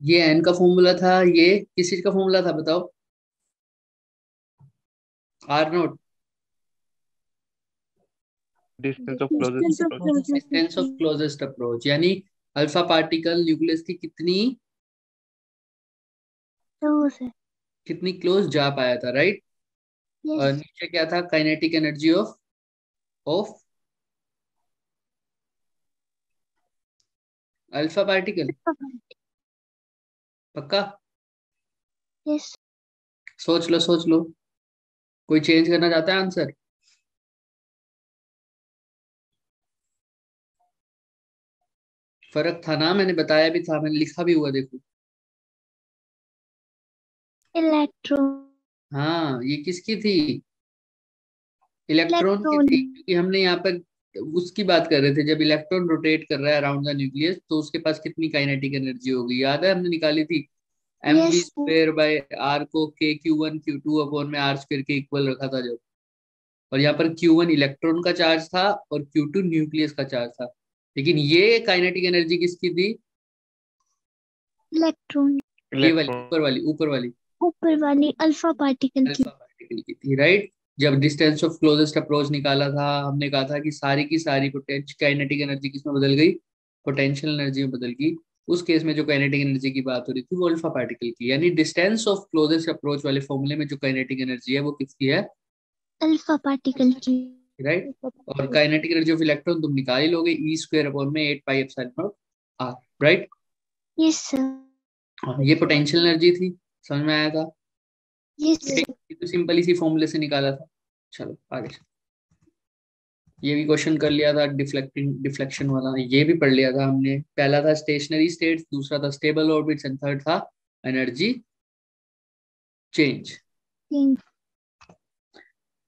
ये एन का फॉर्मूला था, ये किस चीज का फॉर्मूला था बताओ? R naught, distance of distance closest of approach. Distance of closest approach, यानी अल्फा पार्टिकल न्यूक्लियस की कितनी कितनी क्लोज जा पाया था, राइट? और यस नीचे क्या था? Kinetic energy of of alpha particle. पक्का? यस सोच लो सोच लो, कोई चेंज करना चाहता है आंसर? फर्क था ना, मैंने बताया भी था, मैंने लिखा भी हुआ, देखो। इलेक्ट्रॉन हाँ, ये किसकी थी? इलेक्ट्रॉन की इलेक्ट्रॉन थी, क्योंकि हमने यहाँ पर उसकी बात कर रहे थे, जब इलेक्ट्रॉन रोटेट कर रहा है अराउंड द न्यूक्लियस तो उसके पास कितनी काइनेटिक एनर्जी होगी, याद है हमने निकाली थी? M V yes square by R को K Q one Q two upon में आर स्क्वेयर के इक्वल रखा था जब। और यहाँ पर क्यू वन इलेक्ट्रॉन का चार्ज था और क्यू टू न्यूक्लियस का चार्ज था, लेकिन ये काइनेटिक एनर्जी किसकी थी? इलेक्ट्रॉन ये वाली इलेक्ट्रॉन। ऊपर वाली ऊपर वाली ऊपर वाली अल्फा पार्टिकल की अल्फा पार्टिकल की थी, राइट? जब डिस्टेंस ऑफ क्लोजेस्ट अप्रोच निकाला था, हमने कहा था कि सारी की सारी पोटेंशियल काइनेटिक एनर्जी किसमें बदल गई? पोटेंशियल एनर्जी में बदल गई। उस केस में जो काइनेटिक एनर्जी की बात हो रही थी वो अल्फा पार्टिकल की, यानी डिस्टेंस ऑफ क्लोजेस्ट अप्रोच वाले फॉर्मूले में जो काइनेटिक एनर्जी है वो किसकी है? अल्फा पार्टिकल की राइट? और काइनेटिक एनर्जी ऑफ इलेक्ट्रॉन तुम निकाल ही लोगे, ई स्क्वायर अपॉन में 8 pi epsilon naught R, right? Yes sir ये पोटेंशियल एनर्जी थी, समझ में आया था? यस ठीक, ये तो सिंपल इसी फॉर्मूले से निकाला था। चलो आगे, ये भी क्वेश्चन कर लिया था, डिफ्लेक्टिंग डिफ्लेक्शन वाला ये भी पढ़ लिया था हमने। पहला था स्टेशनरी स्टेट, दूसरा था स्टेबल ऑर्बिट्स एंड थर्ड था एनर्जी चेंज।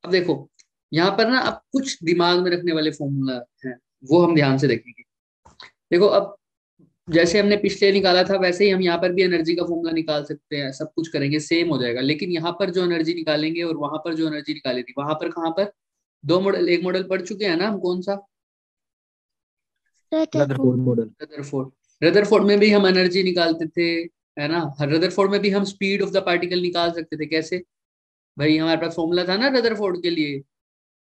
अब देखो, यहाँ पर ना अब कुछ दिमाग में रखने वाले फॉर्मूला हैं, वो हम ध्यान से देखेंगे। देखो, अब जैसे हमने पिछले निकाला था वैसे ही हम यहाँ पर भी एनर्जी का फॉर्मूला निकाल सकते हैं, सब कुछ करेंगे सेम हो जाएगा, लेकिन यहाँ पर जो एनर्जी निकालेंगे और वहां पर जो एनर्जी निकाली थी, वहां पर कहाँ पर दो मॉडल, एक मॉडल पढ़ चुके हैं ना हम, कौन सा? Rutherford model Rutherford. रदरफोर्ड में भी हम एनर्जी निकालते थे, है ना? रदरफोर्ड में भी हम स्पीड ऑफ द पार्टिकल निकाल सकते थे, कैसे? भाई हमारे पास फॉर्मूला था ना रदरफोर्ड के लिए,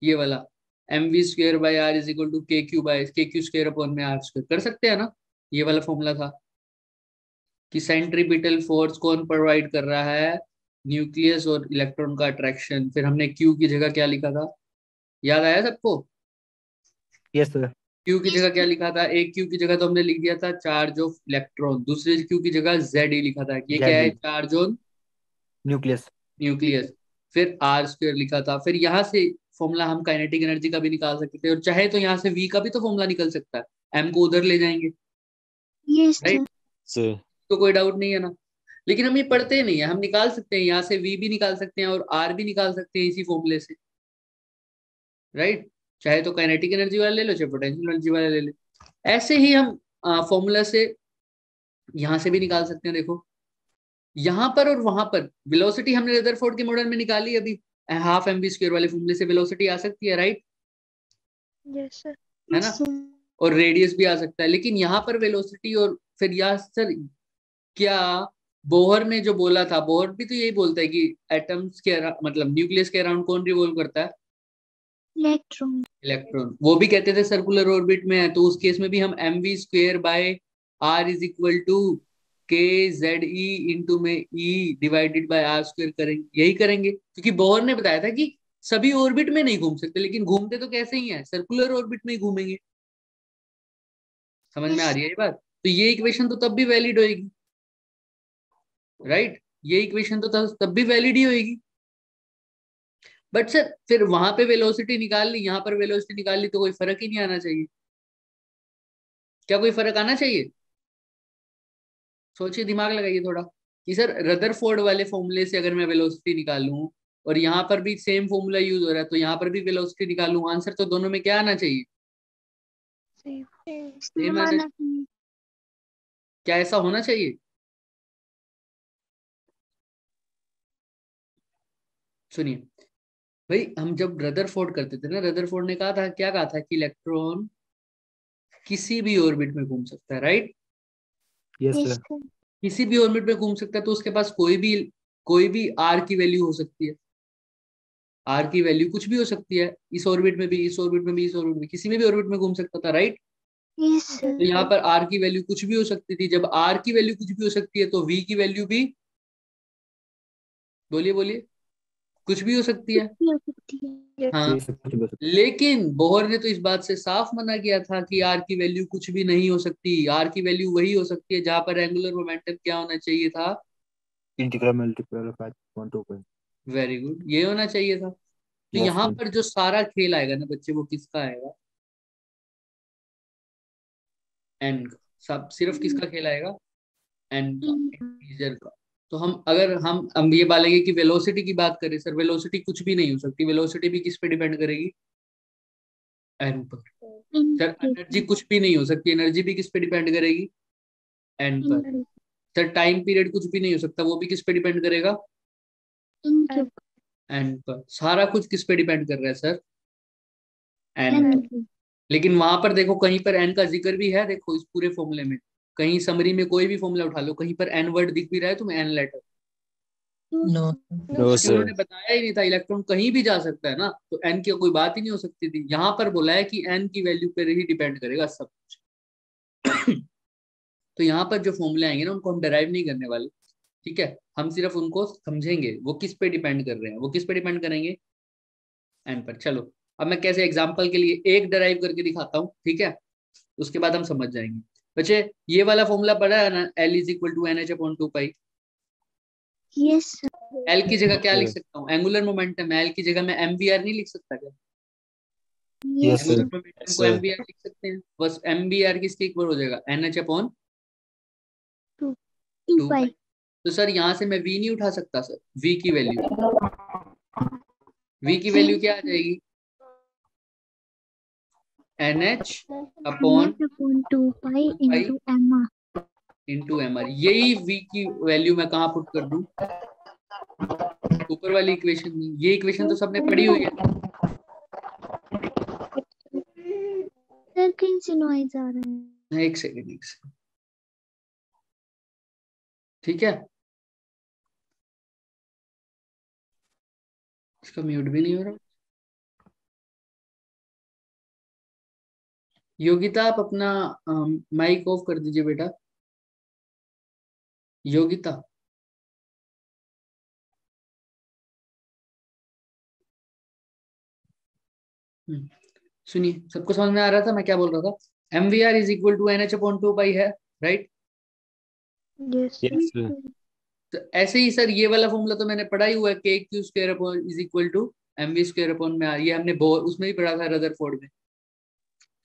ये वाला, M V square by R is equal to K Q by K Q square upon में आर स्क्र, कर सकते हैं ना? ये वाला फॉर्मूला था कि सेंट्रीपिटल फोर्स कौन प्रोवाइड कर रहा है? न्यूक्लियस और इलेक्ट्रॉन का अट्रैक्शन। फिर हमने क्यू की जगह क्या लिखा था, याद आया सबको? Yes sir. क्यू की जगह क्या लिखा था? एक क्यू की जगह तो हमने लिख दिया था चार्ज ऑफ इलेक्ट्रॉन, दूसरे क्यू की जगह जेड ई लिखा था, ये क्या है? JD charge on nucleus. Nucleus. फिर आर स्क्वायर लिखा था। फिर यहाँ से फॉर्मूला हम काइनेटिक एनर्जी का भी निकाल सकते थे, और चाहे तो यहाँ से वी का भी तो फॉर्मूला निकल सकता है, एम को उधर ले जाएंगे, यस राइट? सर। तो कोई डाउट नहीं है ना? लेकिन हम ये पढ़ते ही नहीं है, हम निकाल सकते हैं यहाँ से वी भी निकाल सकते हैं और आर भी निकाल सकते हैं इसी फॉर्मूले से, राइट? चाहे तो काइनेटिक एनर्जी वाला ले लो, चाहे पोटेंशियल एनर्जी वाला ले लो। ऐसे ही हम फॉर्मूला से यहाँ से भी निकाल सकते हैं, देखो यहाँ पर और वहां पर वेलोसिटी हमने रदरफोर्ड के मॉडल में निकाली अभी, हाफ एम वी स्क्वायर वाले फॉर्मूले से वेलोसिटी आ सकती है, राइट? यस सर है ना? और रेडियस भी आ सकता है, लेकिन यहाँ पर वेलोसिटी और फिर यहाँ सर क्या बोहर ने जो बोला था, बोहर भी तो यही बोलता है कि एटम्स के मतलब न्यूक्लियस के अराउंड कौन रिवॉल्व करता है? Electron electron. वो भी कहते थे सर्कुलर ऑर्बिट में है, तो उस केस में भी हम M V square by R is equal to K Z E into में E divided by R square करेंगे, यही करेंगे, क्योंकि बोहर ने बताया था कि सभी ऑर्बिट में नहीं घूम सकते, लेकिन घूमते तो कैसे ही हैं, सर्कुलर ऑर्बिट में ही घूमेंगे। समझ में आ यस रही है ये बात? तो ये इक्वेशन तो तब भी वैलिड होएगी, राइट? ये इक्वेशन तो तब भी वैलिड ही होएगी। बट सर फिर वहां पे वेलोसिटी निकाल ली, यहाँ पर वेलोसिटी निकाल ली, तो कोई फर्क ही नहीं आना चाहिए, क्या कोई फर्क आना चाहिए? सोचिए, दिमाग लगाइए थोड़ा, कि सर रदरफोर्ड वाले फॉर्मूले से अगर मैं वेलोसिटी निकालूं और यहाँ पर भी सेम फॉर्मूला यूज हो रहा है, तो यहाँ पर भी वेलोसिटी निकालूं, आंसर तो दोनों में क्या आना चाहिए? सेम आना चाहिए। क्या ऐसा होना चाहिए? सुनिए भाई, हम जब रदरफोर्ड करते थे ना, रदरफोर्ड ने कहा था, क्या कहा था, कि इलेक्ट्रॉन किसी भी ऑर्बिट में घूम सकता है, राइट? Yes yes sir. किसी भी ऑर्बिट में घूम सकता है, तो उसके पास कोई भी आर की वैल्यू हो सकती है। आर की वैल्यू कुछ भी हो सकती है, इस ऑर्बिट में भी, इस ऑर्बिट में भी, इस ऑर्बिट में, किसी में भी ऑर्बिट में घूम सकता था, राइट। Yes, तो sir. यहाँ पर आर की वैल्यू कुछ भी हो सकती थी। जब आर की वैल्यू कुछ भी हो सकती है तो वी की वैल्यू भी, बोलिए बोलिए, कुछ भी हो सकती है। हो सकती है। हाँ, ये सब कुछ भी हो सकता लेकिन बोहर ने तो इस बात से साफ मना किया था कि आर की वैल्यू कुछ भी नहीं हो सकती। आर की वैल्यू वही हो सकती है जहां पर एंगुलर मोमेंटम क्या होना चाहिए था। है। Integral multiply of 5.2 very good, ये होना चाहिए था। तो यस यहाँ सर। पर जो सारा खेल आएगा ना बच्चे, वो किसका आएगा, एन का। सब सिर्फ किसका खेल आएगा, एन का, इंटीजर का। तो हम ये बोलेंगे कि वेलोसिटी की बात करें, सर वेलोसिटी कुछ भी नहीं हो सकती। वेलोसिटी भी किस पे डिपेंड करेगी, एन पर। सर एनर्जी कुछ भी नहीं हो सकती, एनर्जी भी किस पे डिपेंड करेगी, एन पर। सर टाइम पीरियड कुछ भी नहीं हो सकता, वो भी किस पे डिपेंड करेगा, एन पर। सारा कुछ किस पे डिपेंड कर रहा है सर, एन पर। लेकिन वहां पर देखो, कहीं पर एन का जिक्र भी है, देखो इस पूरे फॉर्मूले में, कहीं समरी में कोई भी फॉर्मूला उठा लो, कहीं पर एन वर्ड दिख भी रहा है तुम्हें, एन लेटर। नो। नो क्योंकि सर। उन्होंने बताया ही नहीं था इलेक्ट्रॉन कहीं भी जा सकता है ना, तो एन की कोई बात ही नहीं हो सकती थी। यहाँ पर बोला है कि एन की वैल्यू पर ही डिपेंड करेगा सब कुछ। तो यहाँ पर जो फॉर्मूले आएंगे ना, उनको हम डिराइव नहीं करने वाले, ठीक है। हम सिर्फ उनको समझेंगे, वो किस पे डिपेंड कर रहे हैं, वो किस पे डिपेंड करेंगे, एन पर। चलो, अब मैं कैसे एग्जाम्पल के लिए एक डिराइव करके दिखाता हूँ, ठीक है, उसके बाद हम समझ जाएंगे। बच्चे, ये वाला फॉर्मूला पढ़ा है ना, L is equal to N H upon two pi. Yes, sir. एल की जगह क्या लिख सर। सकता हूँ, एंगुलर मोमेंटम है, एल की जगह मैं एम वी आर नहीं लिख सकता क्या। Yes, yes angular sir. sir. Momentum को एम सर। वी आर लिख सकते हैं, बस एम वी आर किसके इक्वल हो जाएगा, N H upon 2 two pi. Pi. तो सर यहाँ से मैं वी नहीं उठा सकता सर, वी की वैल्यू, वी की वैल्यू क्या आ जाएगी, N H upon Net upon 2 pi two pi into m. Into M R. यही वी की वैल्यू मैं कहाँ पुट कर दूं, ऊपर वाली इक्वेशन में। ये इक्वेशन तो सबने पढ़ी हुई है। सर कहीं से नॉइज आ रहा है। एक सेकेंड, एक सेकेंड, ठीक है। इसका म्यूट भी नहीं हो रहा। योगिता, आप अपना माइक ऑफ कर दीजिए बेटा, योगिता। सुनिए, सबको समझ में आ रहा था मैं क्या बोल रहा था। M we are is equal to N H upon two pi है, right. Yes, sir. Yes sir. तो ऐसे ही सर ये वाला फॉर्मूला तो मैंने पढ़ा ही हुआ है, K Q square upon is equal to M V square upon में, ये हमने उसमें भी पढ़ा था, रदरफोर्ड में।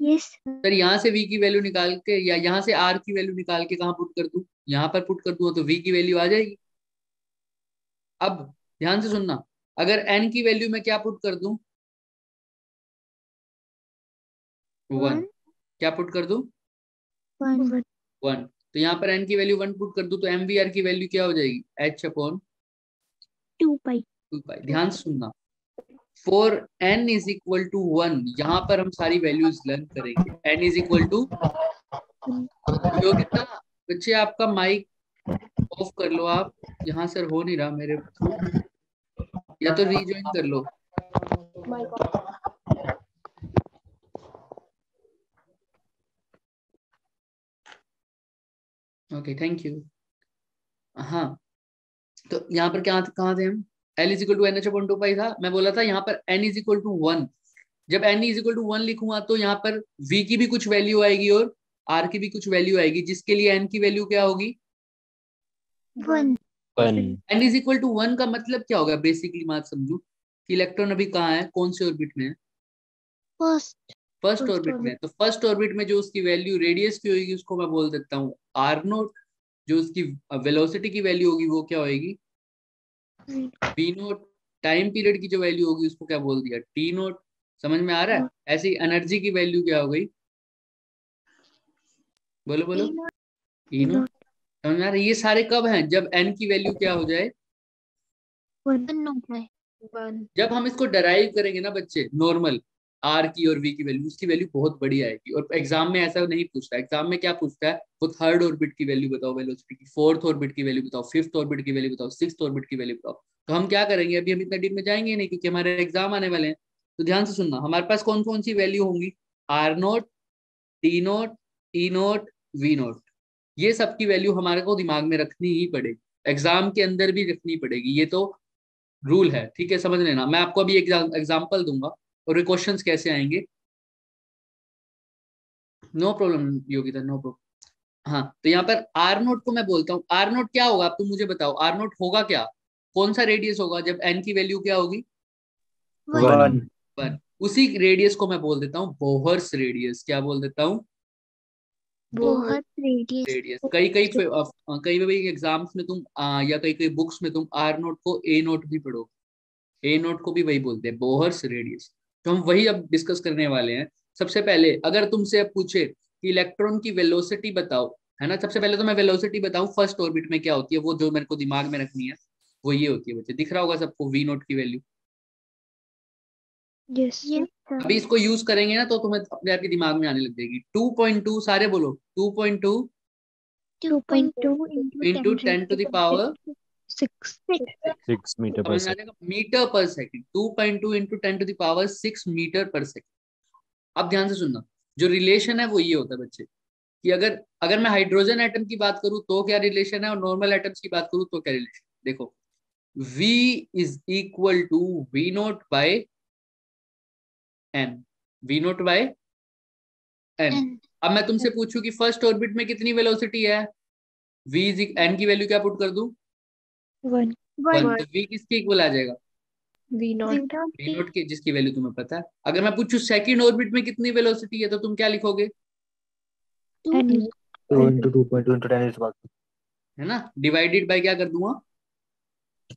Yes, sir. सर यहाँ से वी की वैल्यू निकाल के, या यहाँ से आर की वैल्यू निकाल के कहाँ पुट कर दूं, यहाँ पर पुट कर दूं तो वी की वैल्यू आ जाएगी। अब ध्यान से सुनना, अगर एन की वैल्यू में क्या पुट कर दूं, 1, 1 क्या पुट कर दूं, 1 1। तो यहाँ पर एन की वैल्यू 1 पुट कर दूं तो एम वी आर की वैल्यू क्या हो जाएगी, H upon 2 pi. Two pi. ध्यान से सुनना, for N is equal to 1, यहाँ पर हम सारी वैल्यूज लर्न करेंगे। N is equal to, Yogita बच्चे आपका माइक ऑफ कर लो आप, यहाँ सर हो नहीं रहा मेरे थ्रू, या तो रीज्वाइन कर लो। Okay, thank you. हाँ, तो यहाँ पर क्या कहाँ थे हम, L is equal to N H upon two pi था। मैं बोला था यहाँ पर एन इज इक्वल टू 1, जब एन इज इक्वल टू 1 लिखूंगा तो यहाँ पर वी की भी कुछ वैल्यू आएगी और आर की भी कुछ वैल्यू आएगी, जिसके लिए एन की वैल्यू क्या होगी, 1. 1 एन इज इक्वल टू 1 का मतलब क्या होगा, बेसिकली बात समझू कि इलेक्ट्रॉन अभी कहाँ है, कौन से ऑर्बिट में है, First. फर्स्ट ऑर्बिट में। तो फर्स्ट ऑर्बिट में जो उसकी वैल्यू रेडियस की होगी उसको मैं बोल देता हूँ आर नोट, जो उसकी वेलोसिटी की वैल्यू होगी वो क्या होगी, वी नोट। टाइम पीरियड की जो वैल्यू होगी उसको क्या बोल दिया, टी नोट। समझ में आ रहा है। ऐसी एनर्जी की वैल्यू क्या हो गई, बोलो बोलो, ई नोट। समझ में आ रहा है। ये सारे कब हैं, जब एन की वैल्यू क्या हो जाए, 1 no pi. 1. जब हम इसको डराइव करेंगे ना बच्चे, नॉर्मल, आर की और वी की वैल्यू, उसकी वैल्यू बहुत बड़ी आएगी। और एग्जाम में ऐसा नहीं पूछता, एग्जाम में क्या पूछता है, वो थर्ड ऑर्बिट की वैल्यू बताओ वेलोसिटी की, फोर्थ ऑर्बिट की वैल्यू बताओ, फिफ्थ ऑर्बिट की वैल्यू बताओ, सिक्स्थ ऑर्बिट की वैल्यू बताओ। तो हम क्या करेंगे, अभी हम इतना डीप में जाएंगे नहीं क्योंकि हमारे एग्जाम आने वाले हैं। तो ध्यान से सुनना, हमारे पास कौन कौन सी वैल्यू होंगी, R naught, T naught, E naught, V naught, ये सब की वैल्यू हमारे को दिमाग में रखनी ही पड़ेगी, एग्जाम के अंदर भी रखनी पड़ेगी, ये तो रूल है, ठीक है, समझ लेना। मैं आपको अभी एग्जाम्पल दूंगा और ये क्वेश्चंस कैसे आएंगे, no problem Yogita, no problem. हाँ, तो यहाँ पर आर नोट को मैं बोलता हूँ, आर नोट क्या होगा, आप तुम मुझे बताओ, आर नोट होगा क्या, कौन सा रेडियस होगा जब एन की वैल्यू क्या होगी, 1 1। उसी रेडियस को मैं बोल देता हूँ बोहर्स रेडियस, क्या बोल देता हूँ, बहुत रेडियस। रेडियस। कई कई कई कई एग्जाम्स में तुम या कई कई बुक्स में तुम आर नोट को ए नोट भी पढ़ोगे, ए नोट को भी वही बोलते हैं, बोहर्स रेडियस। तो हम वही अब डिस्कस करने वाले हैं। सबसे पहले अगर तुमसे अब पूछे कि इलेक्ट्रॉन की वेलोसिटी बताओ, है ना, सबसे पहले तो मैं वेलोसिटी बताऊं फर्स्ट ऑर्बिट में क्या होती है, वो जो मेरे को दिमाग में रखनी है वो ये होती है बच्चे, दिख रहा होगा सबको वी नोट की वैल्यू। यस अभी इसको यूज करेंगे ना तो तुम्हें अपने आप के दिमाग में आने लग जाएगी। 2.2, सारे बोलो 2.2 2.2 into 10 to the power 6 6 metre per समझ में आ सेकंड। जाएगा, metre per second, 2.2 into 10 to the power 6 metre per second. अब ध्यान से सुनना, जो रिलेशन है वो ये होता है बच्चे कि अगर अगर मैं हाइड्रोजन एटम की बात करूं तो क्या रिलेशन है, और नॉर्मल एटम्स की बात करूं तो क्या रिलेशन। देखो, V is equal to we naught by N, V naught by N. अब मैं तुमसे पूछूं कि फर्स्ट ऑर्बिट में कितनी वेलोसिटी है, V इज एन की वैल्यू क्या पुट कर दूं, 1 1। तो V किसके इक्वल आ जाएगा, वी नॉट वी नोट के, जिसकी वैल्यू तुम्हें पता है। अगर मैं पूछूं सेकंड ऑर्बिट में कितनी वेलोसिटी है तो तुम क्या लिखोगे, 2 into 2.2 into 10 is about है ना, डिवाइडेड बाय क्या कर दूंगा,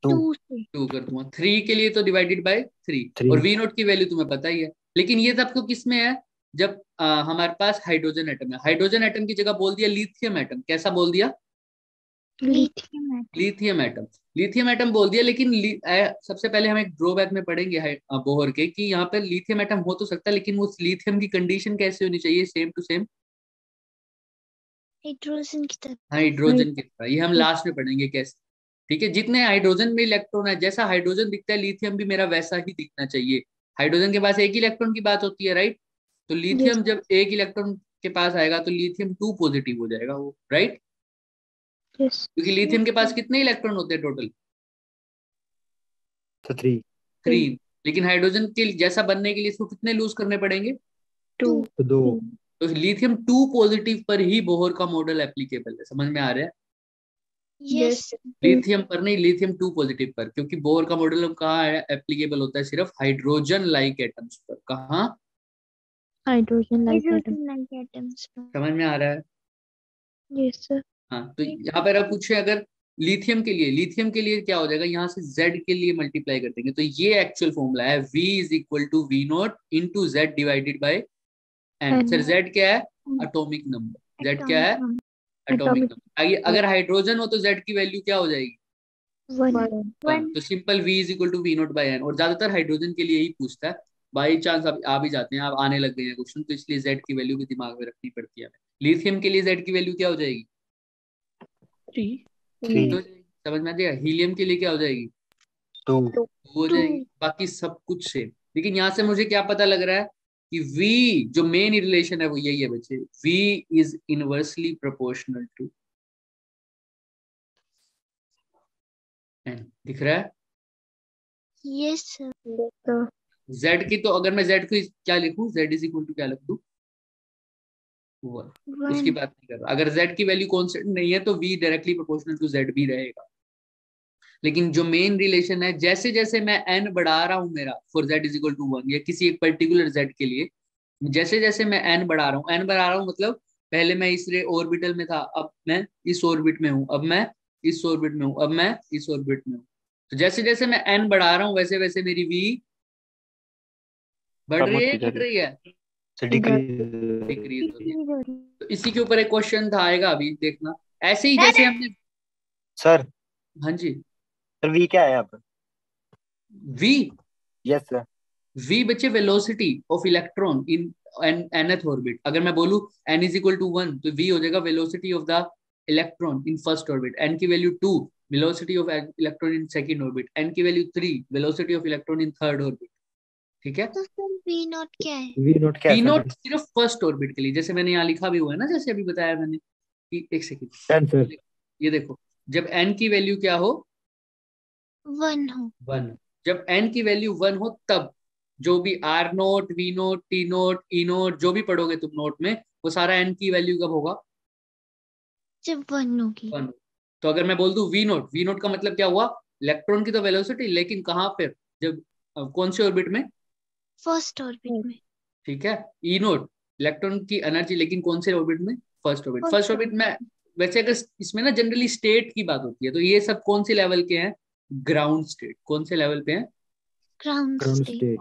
2 2 कर दूंगा, 3 के लिए तो डिवाइडेड बाय 3। 3 और वी नोट की वैल्यू तुम्हें पता ही है। लेकिन ये सबको किस में है, जब हमारे पास हाइड्रोजन एटम है, हाइड्रोजन एटम की जगह बोल दिया लिथियम एटम, कैसा बोल दिया, lithium lithium atom, lithium atom बोल दिया। लेकिन सबसे पहले हम एक ड्रॉबैक में पढ़ेंगे बोहर के कि यहाँ पे लिथियम एटम हो तो सकता है, लेकिन उस लिथियम की कंडीशन कैसे होनी चाहिए, सेम टू सेम हाइड्रोजन की तरह। हाइड्रोजन की तरह। ये हम लास्ट में पढ़ेंगे कैसे, ठीक है। जितने हाइड्रोजन में इलेक्ट्रॉन है, जैसा हाइड्रोजन दिखता है लिथियम भी मेरा वैसा ही दिखना चाहिए। हाइड्रोजन के पास एक इलेक्ट्रॉन की बात होती है, राइट, तो लिथियम जब एक इलेक्ट्रॉन के पास आएगा तो लिथियम 2 पॉजिटिव हो जाएगा वो, राइट, यस क्योंकि लिथियम के पास कितने इलेक्ट्रॉन होते हैं टोटल, तो 3 3। लेकिन हाइड्रोजन के जैसा बनने के लिए इसको कितने लूज करने पड़ेंगे, 2 तो 2 तो लिथियम 2 पॉजिटिव पर ही बोहर का मॉडल एप्लीकेबल है, समझ में आ रहा है, यस लिथियम पर नहीं, लिथियम 2 पॉजिटिव पर, क्योंकि बोहर का मॉडल कहाँ है एप्लीकेबल होता है, सिर्फ हाइड्रोजन लाइक एटम्स पर। कहाँ, हाइड्रोजन लाइक एटम्स समझ में आ रहा है। यस सर हाँ, तो यहाँ पर आप पूछे अगर लिथियम के लिए, लिथियम के लिए क्या हो जाएगा, यहाँ से Z के लिए मल्टीप्लाई कर देंगे तो ये एक्चुअल फॉर्मूला है, V is equal to V naught into Z divided by N. Sir Z क्या है, एटॉमिक नंबर, Z क्या है, एटॉमिक नंबर। आगे अगर हाइड्रोजन हो तो Z की वैल्यू क्या हो जाएगी, 1 तो simple V is equal to V naught by N. और ज्यादातर हाइड्रोजन के लिए ही पूछता है, बाई चांस अब आ भी जाते हैं, अब आने लग गए हैं क्वेश्चन, तो इसलिए Z की वैल्यू भी दिमाग में रखनी पड़ती है हमें। लिथियम के लिए Z की वैल्यू क्या हो जाएगी, 3 तो समझ में आ जाएगा। हीलियम के लिए क्या हो जाएगी, 2 हो जाएगी, बाकी सब कुछ सेम। लेकिन यहाँ से मुझे क्या पता लग रहा है कि V जो मेन रिलेशन है वो यही है बच्चे, V is inversely proportional to N, दिख रहा है। यस सर Z की तो अगर मैं Z को क्या लिखूं, Z इज इक्वल टू क्या लिख दूं, 1, उसकी बात नहीं कर रहा। अगर Z की वैल्यू कांस्टेंट नहीं है तो V directly proportional to Z भी रहेगा। लेकिन जो मेन रिलेशन है, जैसे जैसे मैं n बढ़ा रहा हूं मेरा for z is equal to 1 या किसी एक पर्टिकुलर z के लिए, जैसे जैसे मैं n बढ़ा रहा हूँ, n बढ़ा रहा हूँ मतलब पहले मैं इस ऑर्बिटल में था, अब मैं इस ऑर्बिट में हूँ, अब मैं इस ऑर्बिट में हूँ, अब मैं इस ऑर्बिट में हूँ। तो जैसे जैसे मैं n बढ़ा रहा हूँ वैसे वैसे मेरी v बढ़ कम रही है, होती जा घट रही रही है, है, डिक्रीज डिक्रीज हो रही है। तो इसी के ऊपर एक क्वेश्चन था, आएगा अभी देखना। ऐसे ही जैसे हमने, सर। हाँ जी, सर वी क्या है यहाँ पर? v yes sir. v बच्चे velocity of electron in nth orbit. अगर मैं बोलूं n इज इक्वल टू 1 तो v हो जाएगा velocity of the electron in first orbit, n की value 2 velocity of electron in second orbit, n की value 3 velocity of electron in third orbit. ठीक है। तो सर वी नॉट क्या है? वी नोट क्या v है नॉट सर? सिर्फ फर्स्ट ऑर्बिट के लिए, जैसे मैंने यहाँ लिखा भी हुआ है ना, जैसे अभी बताया मैंने कि एक सेकंड 10 सर। ये देखो, जब n की वैल्यू क्या हो 1 हो। 1, जब n की वैल्यू 1 हो तब जो भी r note v note t note e note जो भी पढ़ोगे तुम नोट में, वो सारा n की वैल्यू कब होगा जब 1 होगी। 1। तो अगर मैं बोल दूं v नोट का मतलब क्या हुआ, इलेक्ट्रॉन की तो वेलोसिटी, लेकिन कहाँ पर, जब कौन से ऑर्बिट में, फर्स्ट ऑर्बिट में। ठीक है। ई नोट इलेक्ट्रॉन की एनर्जी, लेकिन कौन से ऑर्बिट में, first orbit. First first orbit में वैसे अगर इसमें ना जनरली स्टेट की बात होती है, तो ये सब कौन से लेवल के हैं, ग्राउंड स्टेट। कौन से लेवल पे हैं, ground ground state. State.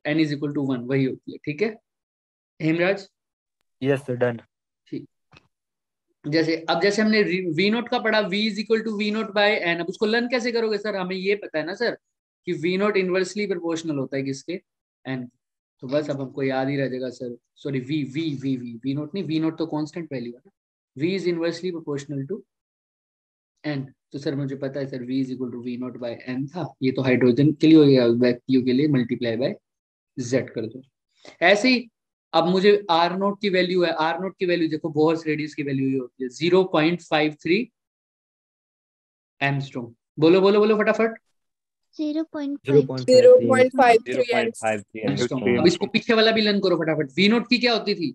n is equal to 1 वही होती है। ठीक है हेमराज, यस सर, डन। ठीक। जैसे अब जैसे हमने वी नोट का पढ़ा, v is equal to we naught by N. अब उसको लर्न कैसे करोगे सर, हमें ये पता है ना सर कि वी नोट इनवर्सली प्रोपोर्शनल होता है किसके, एन। तो बस अब हमको याद ही रह जाएगा sir, sorry V V V V V naught नहीं, वी नोट तो कांस्टेंट वैल्यू है ना, v is inversely proportional to n। तो सर मुझे पता है sir v is equal to we naught by n था, ये तो हाइड्रोजन के लिए हो गया, वैक्यू के लिए मल्टीप्लाई बाय z कर दो। ऐसे ही अब मुझे r नोट की वैल्यू है, r नोट की वैल्यू देखो, बोहर्स रेडियस की वैल्यू ये होती है 0.53 एंगस्ट्रॉम। बोलो बोलो बोलो फटाफट, 0.53 0.53 0.53 एंगस्ट्रॉम। अब इसको पीछे वाला भी लर्न करो फटाफट, v नोट की क्या होती थी,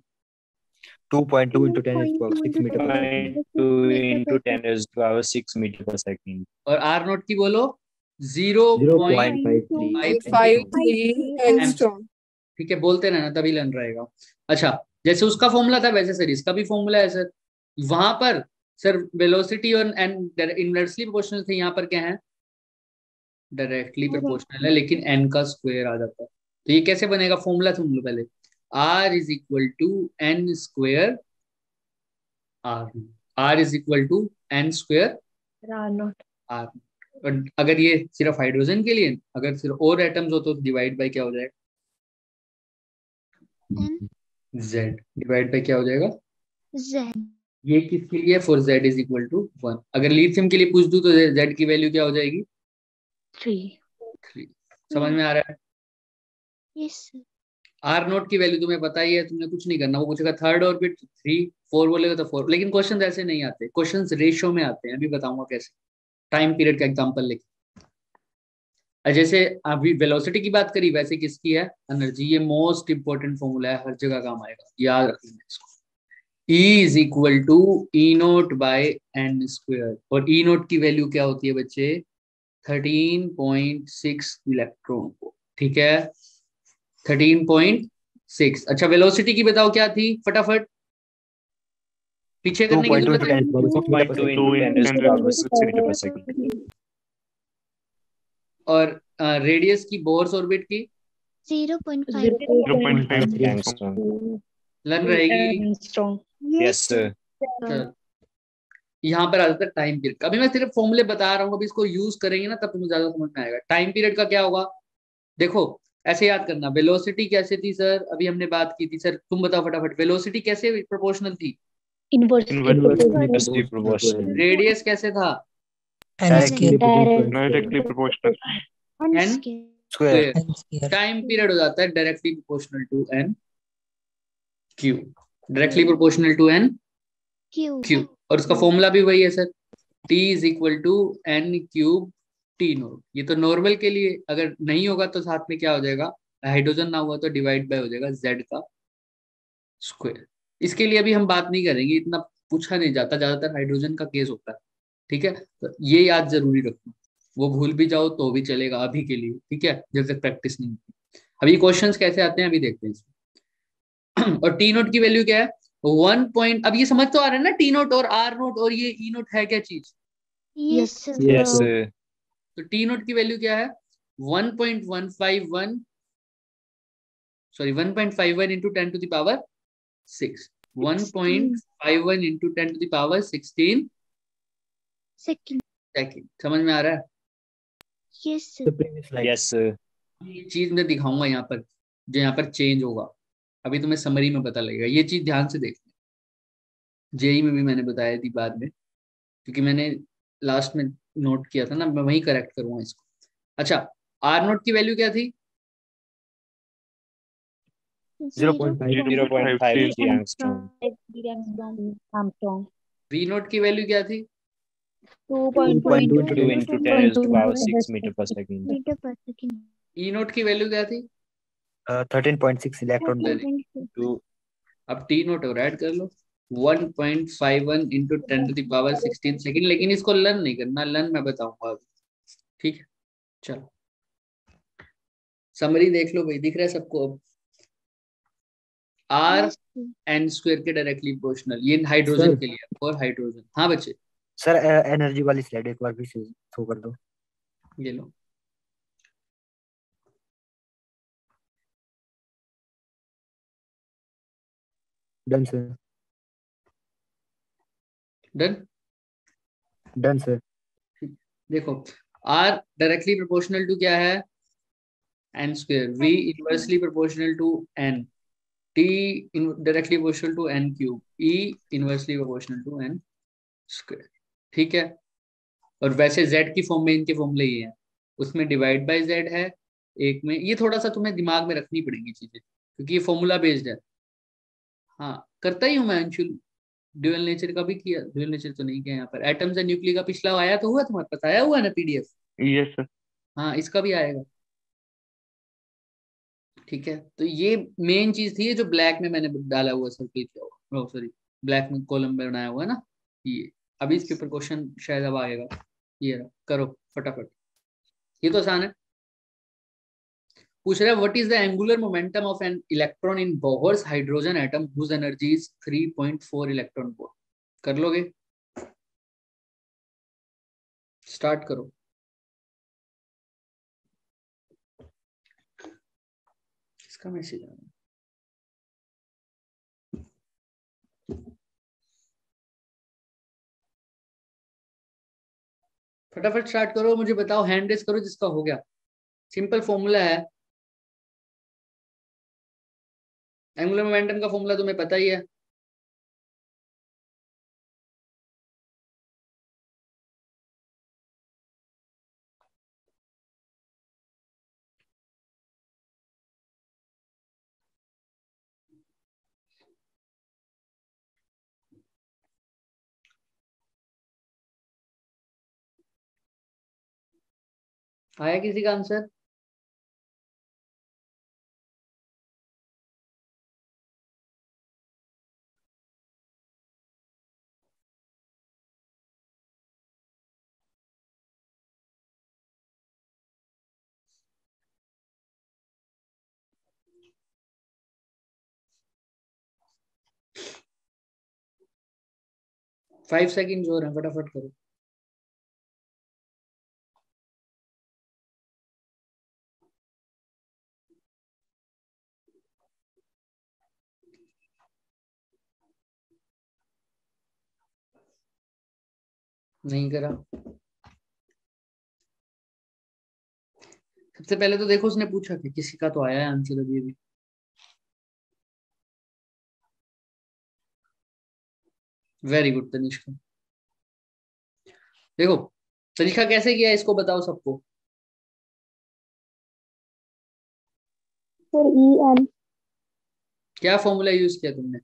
2.2 into 10 is power 6 meter per second. 2 into 10 is to power 6 meter per second. और r नोट की बोलो 0.53 53 एंगस्ट्रॉम। ठीक है, बोलते रहना तभी लर्न रहेगा। अच्छा, जैसे उसका फॉर्मूला था वैसे सर इसका भी फॉर्मूला है सर। वहां पर सर वेलोसिटी और एन इनवर्सली प्रोपोर्शनल थे, यहाँ पर क्या है, डायरेक्टली प्रोपोर्शनल है, लेकिन एन का स्क्वायर आ जाता है। तो ये कैसे बनेगा, फॉर्मूला सुन लो पहले, R is equal to N square R, R is equal to N square R. और अगर ये सिर्फ हाइड्रोजन के लिए, अगर सिर्फ और एटम्स हो तो डिवाइड बाय क्या हो जाएगा, z डिवाइड बाय क्या हो जाएगा, Z। ये किसके लिए, for z is equal to 1। अगर लिथियम के लिए पूछ दूं तो z की वैल्यू क्या हो जाएगी 3। समझ में आ रहा है। यस। आर नोट की वैल्यू तुम्हें पता ही है, तुमने कुछ नहीं करना, वो पूछेगा थर्ड ऑर्बिट 3, 4 बोलेगा तो 4। लेकिन क्वेश्चन ऐसे नहीं आते, क्वेश्चन रेशियो में आते हैं, अभी बताऊंगा कैसे, टाइम पीरियड का एग्जांपल लेके। जैसे अभी वेलोसिटी की बात करी, वैसे किसकी है, एनर्जी। ये मोस्ट इंपोर्टेंट फॉर्मूला है, हर जगह काम आएगा, याद रखना इसको। E is equal to E naught by N square, और ई नोट की वैल्यू क्या होती है बच्चे, 13.6 इलेक्ट्रॉन को। ठीक है 13.6। अच्छा वेलोसिटी की बताओ क्या थी, फटाफट पीछे करने की 2.2 जरूरत into है। 10 is power 6 meter per 2 second. into 10 is to power 6 meter per second. और रेडियस की, बोर्स ऑर्बिट की 0.5 0.53 Angstrom. लर्न रहेगी। Yes, sir. चल, यहाँ पर आ जाता है टाइम पीरियड। अभी मैं सिर्फ फॉर्मूले बता रहा हूँ, अभी इसको यूज करेंगे ना तब तुम्हें ज्यादा समझ में आएगा। टाइम पीरियड का क्या होगा, देखो ऐसे याद करना, वेलोसिटी कैसे थी सर, अभी हमने बात की थी सर, तुम बताओ फटाफट, वेलोसिटी कैसे प्रोपोर्शनल थी, Inversely proportional. रेडियस कैसे था, directly proportional. N Square. Square. Time period हो जाता है directly proportional to N cube, directly proportional to N cube. और उसका फॉर्मूला भी वही है sir, T is equal to N cube T naught. ये तो नॉर्मल के लिए, अगर नहीं होगा तो साथ में क्या हो जाएगा, हाइड्रोजन ना हुआ तो डिवाइड बाय हो जाएगा z का स्क्वायर। इसके लिए अभी हम बात नहीं करेंगे, इतना पूछा नहीं जाता, ज्यादातर हाइड्रोजन का केस होता है। ठीक है, तो ये याद जरूरी रखना, वो भूल भी जाओ तो भी चलेगा अभी के लिए। ठीक है, जब तक प्रैक्टिस नहीं होती। अभी क्वेश्चंस कैसे आते हैं अभी देखते हैं इसमें। और टी नोट की वैल्यू क्या है 1 पॉइंट, अब ये समझ तो आ रहा है ना, टी नोट और आर नोट और ये ई नोट है क्या चीज। Yes, sir. Yes, sir. तो टी नोट की वैल्यू क्या है 1.151, sorry 1.51 into 10 to the power 6, 1.51 into 10 to the power 16 Second. Second. समझ में आ रहा है। Yes, sir. The previous slide. Yes, sir. ये चीज मैं दिखाऊंगा यहाँ पर, जो यहाँ पर चेंज होगा, अभी तुम्हें समरी में पता लगेगा। ये चीज ध्यान से देखना, जेई में भी मैंने बताया थी बाद में, क्योंकि मैंने लास्ट में नोट किया था ना, मैं वही करेक्ट करूंगा इसको। अच्छा, आर नोट की वैल्यू क्या थी? 0.5 0.53 angstrom. Armstrong. वी नोट की वैल्यू क्या थी? 2.2 into 2 10 into 10 raised to the power 6 meter per second. Meter per second. E naught की वैल्यू क्या थी? 13.6 इलेक्ट्रॉन वोल्ट। 13.6. अब टी नोट और ऐड कर लो, 1.51 into 10 to the power 16 second. लेकिन इसको लर्न नहीं करना, लर्न मैं बताऊंगा अभी, ठीक है? चलो समरी देख लो भाई, दिख रहा है सबको? अब आर एन स्क्वायर के डायरेक्टली प्रोपोर्शनल, ये हाइड्रोजन सर। के लिए, और हाइड्रोजन। हाँ बच्चे, सर एनर्जी वाली स्लाइड एक बार फिर से शो कर दो। ये लो। Done sir. Done. Done sir. देखो, आर डायरेक्टली प्रोपोर्शनल टू क्या है? N square. V inversely proportional to N. T directly proportional to N cube. E inversely proportional to N square. ठीक है? और वैसे z की फॉर्म में इनके फॉर्मूले ये हैं, उसमें डिवाइड बाय z है एक में। ये थोड़ा सा तुम्हें दिमाग में रखनी पड़ेगी चीजें, क्योंकि ये फॉर्मूला बेस्ड है। हाँ, करता ही हूँ मैं अंशुल, ड्यूअल नेचर का भी किया। ड्यूअल नेचर तो नहीं किया यहाँ पर। एटम्स एंड न्यूक्लियर का पिछला आया तो हुआ, तुम्हारे पास आया हुआ ना पीडीएफ? Yes sir. हाँ, इसका भी आएगा। ठीक है, तो ये मेन चीज थी, जो ब्लैक में मैंने डाला हुआ, सर्किल किया हुआ, सॉरी ब्लैक में कॉलम में बनाया हुआ है ना ये। अभी इसके ऊपर क्वेश्चन शायद अब आएगा। ये रहा, करो फटाफट, ये तो आसान है। पूछ रहा है what is the angular momentum of an electron in Bohr's hydrogen atom whose energy is 3.4 electron volt. कर लोगे? स्टार्ट करो। किसका मैसेज आ रहा है? फटाफट स्टार्ट करो, मुझे बताओ, हैंड रेस करो जिसका हो गया। सिंपल फॉर्मूला है, एंगुलर मोमेंटम का फॉर्मूला तुम्हें पता ही है। आया किसी का आंसर? फाइव सेकेंड और है, फटाफट करो। नहीं करा? सबसे पहले तो देखो, उसने पूछा कि किसी का तो आया है आंसर अभी अभी। Very good Tanishka. देखो तनिष्का कैसे किया, इसको बताओ सबको। Sir, EN. क्या फॉर्मूला यूज किया तुमने?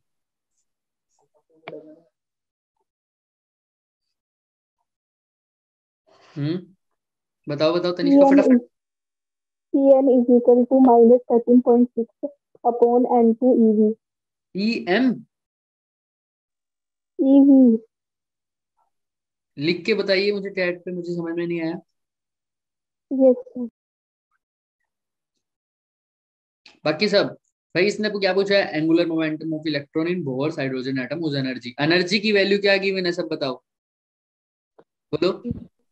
बताओ बताओ तनिष्का फटाफट। EN is equal to minus 13.6 upon N2 EV. E M EV. लिख के बताइए मुझे चैट पे, मुझे समझ में नहीं आया। Yes, sir. बाकी सब भाई, इसने क्या पूछा है? Angular momentum of electron in Bohr's hydrogen atom उस एनर्जी। एनर्जी की वैल्यू क्या गिवन है, सब बताओ, बोलो।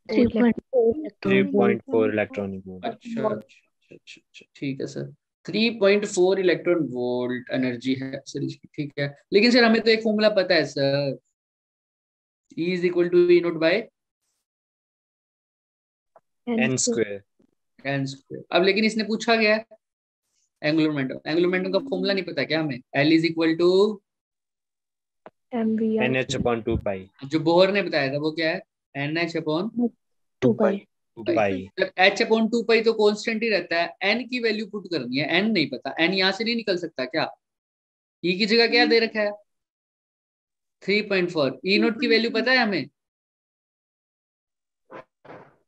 3.4 electronic volt. अच्छा अच्छा अच्छा अच्छा, ठीक है सर। 3.4 इलेक्ट्रॉन वोल्ट एनर्जी है सर इसकी, ठीक है। लेकिन सर हमें तो एक फॉर्मूला पता है sir, E is equal to E नॉट बाय N square. N square. अब लेकिन इसने पूछा गया है एंगुलर मोमेंटम, एंगुलर मोमेंटम का फॉर्मूला नहीं पता क्या हमें? L is equal to, MVR NH upon 2 pi. जो बोहर ने बताया था वो क्या है? N H upon 2 pi. 2 pi. जब एच अपॉन 2 पाई तो कांस्टेंट ही रहता है, एन की वैल्यू पुट करनी है, एन नहीं पता, एन यहाँ से नहीं निकल सकता क्या? ई की जगह क्या दे रखा है? 3.4। ई नोट की वैल्यू पता है हमें?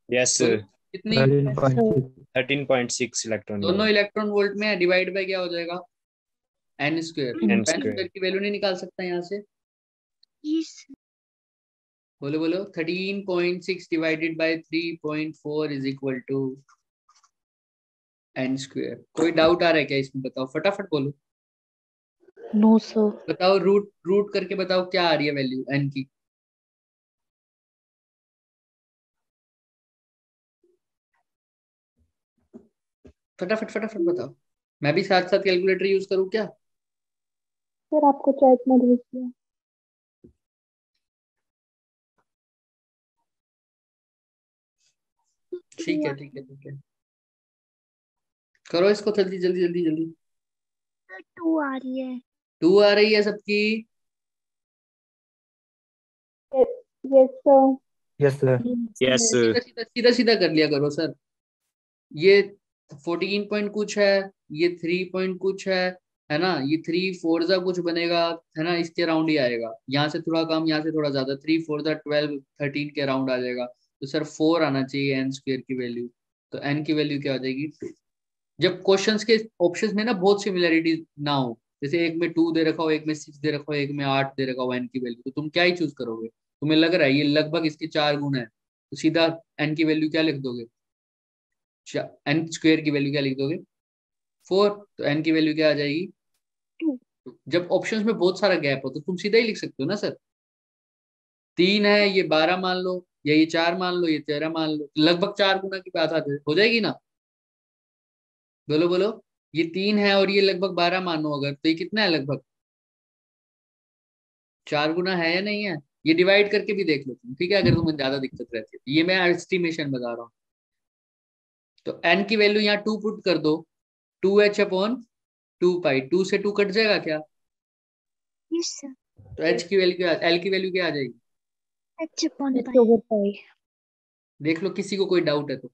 Yes, sir. कितनी? 13.6. 13.6 electron दोनों volt. इलेक्ट्रॉन वोल्ट में है, डिवाइड बाय क्या हो जाएगा? N square. N N square. Square की वैल्यू नहीं निकाल सकता यहाँ से? बोलो बोलो। 13.6 divided by 3.4 is equal to N square. कोई डाउट आ रहा है क्या इसमें? बताओ फटाफट बोलो। No, sir. बताओ रूट रूट करके बताओ क्या आ रही है वैल्यू एन की? फटाफट फटाफट बताओ। मैं भी साथ साथ कैलकुलेटर यूज करूँ क्या? सर आपको चैट में भेज दिया। ठीक है ठीक है ठीक है, करो इसको जल्दी जल्दी जल्दी जल्दी। 2 आ रही है। 2 आ रही है सबकी? Yes, sir. Yes, sir. Yes, sir. सीधा सीधा सीधा सीधा कर लिया करो सर। ये 14 पॉइंट कुछ है, ये 3 पॉइंट कुछ है ना? ये 3 4 जा कुछ बनेगा, है ना? इसके राउंड ही आएगा, यहाँ से थोड़ा कम, यहाँ से थोड़ा ज्यादा, 3 4 जा 12 13 के राउंड आ जाएगा। तो सर 4 आना चाहिए एन स्क्वायर की वैल्यू। तो एन की वैल्यू क्या आ जाएगी? 2। जब क्वेश्चंस के ऑप्शंस में ना बहुत सिमिलरिटी ना हो, जैसे एक में 2 दे रखा हो, एक में 6 दे रखा हो, एक में 8 दे रखा हो एन की वैल्यू, तो तुम क्या ही चूज करोगे? तुम्हें लग रहा है ये लगभग इसके 4 गुना है, तो सीधा एन की वैल्यू क्या लिख दोगे? एन स्क्वायर की वैल्यू क्या लिख दोगे? 4। तो एन की वैल्यू क्या आ जाएगी? 2. जब ऑप्शंस में बहुत सारा गैप हो तो तुम सीधा ही लिख सकते हो ना सर। 3 है, ये 12 मान लो, या ये 4 मान लो, ये 13 मान लो, तो लगभग 4 गुना की बात हो जाएगी ना? बोलो बोलो। ये 3 है और ये लगभग 12 मानो, अगर तो ये कितना है लगभग? 4 गुना है या नहीं है? ये डिवाइड करके भी देख लो तुम, ठीक है, अगर तुम्हें ज्यादा दिक्कत रहती है तो। ये मैं एस्टिमेशन बता रहा हूँ। तो एन की वैल्यू यहाँ 2 पुट कर दो, 2h अपॉन 2 पाई, 2 से 2 कट जाएगा क्या? Yes, sir. तो एच की वैल्यू क्या, एल की वैल्यू क्या आ जाएगी? H upon pi. देख लो किसी को कोई डाउट है तो।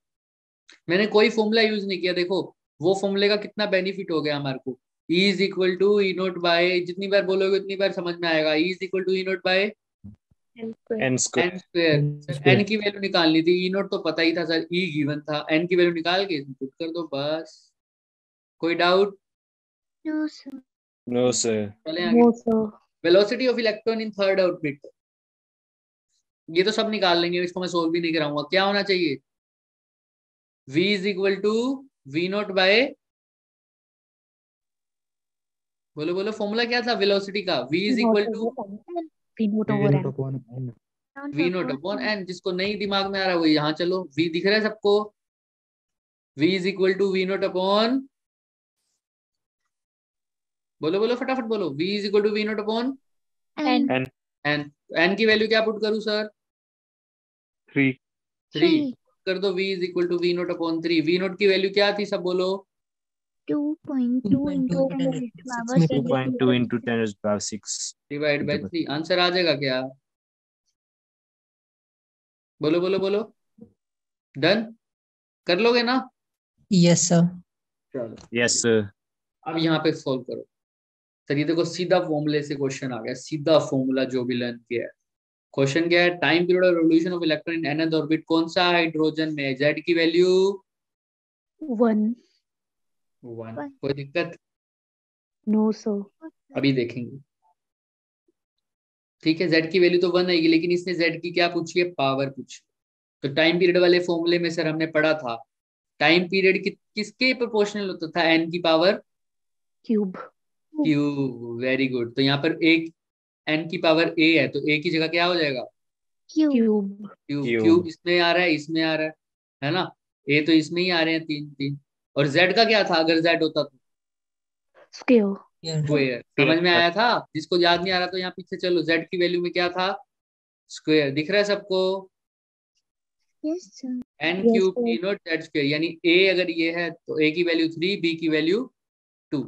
मैंने कोई फॉर्मूला यूज नहीं किया, देखो वो फॉर्मूले का कितना बेनिफिट हो गया हमारे को। E is equal to E naught by, जितनी बार बोलोगे उतनी बार समझ में आएगा, E is equal to E naught by N square. N square. N square. N sir square. N की वैल्यू निकालनी थी, ई नोट तो पता ही था सर, ई गिवन था, एन की वैल्यू निकाल के इसमें पुट कर दो बस। कोई doubt? No, sir. No, sir. चले आगे। No, sir. Velocity of electron in third orbit, ये तो सब निकाल लेंगे, इसको मैं सोल्व भी नहीं कराऊंगा। क्या होना चाहिए? v is equal to we naught by, बोलो बोलो फॉर्मूला क्या था वेलोसिटी का? v is equal to P naught V over naught N. upon N. V note upon N. जिसको नहीं दिमाग में आ रहा वो यहाँ चलो, v दिख रहा है सबको? v is equal to we note upon, बोलो बोलो फटाफट बोलो, v is equal to we note upon N. N. N. N की वैल्यू क्या पुट करूं सर? 3. 3 कर दो, v is equal to we note upon 3। V not की वैल्यू क्या थी सब बोलो? 2.2 into 10 raised to power 6. 2.2 into 10 raised to power 6. Divide by 3। Answer आ जाएगा क्या? बोलो बोलो बोलो। डन कर लोगे ना? Yes sir. चलो Yes, sir. अब यहाँ पे सॉल्व करो। सर ये देखो सीधा फॉर्मूले से क्वेश्चन आ गया, सीधा फॉर्मूला जो भी लर्न किया है। क्वेश्चन क्या है? Time period of revolution of electron in nth orbit कौन सा हाइड्रोजन में? जेड की वैल्यू 1. 1। कोई दिक्कत? No, sir. अभी देखेंगे। ठीक है, जेड की वैल्यू तो 1 आएगी, लेकिन इसने जेड की क्या पूछी है? पावर पूछी। तो टाइम पीरियड वाले फॉर्मूले में सर हमने पढ़ा था, टाइम पीरियड किसके प्रोपोर्शनल होता था? एन की power Cube. Q. Very good. तो यहाँ पर एक एन की पावर ए है, तो ए की जगह क्या हो जाएगा? Cube. क्यूब। Cube. क्यूब इसमें आ रहा है, इसमें आ रहा है ना? ए तो इसमें ही आ रहे हैं 3 3। और जेड का क्या था अगर जेड होता तो? Square. स्क्वायर। समझ में आया था? जिसको याद नहीं आ रहा तो यहाँ पीछे चलो, जेड की वैल्यू में क्या था? स्क्वायर। दिख रहा है सबको? Yes, sir. N Yes, cube sir. T naught Z square, यानी ए अगर ये है तो ए की वैल्यू 3, बी की वैल्यू 2।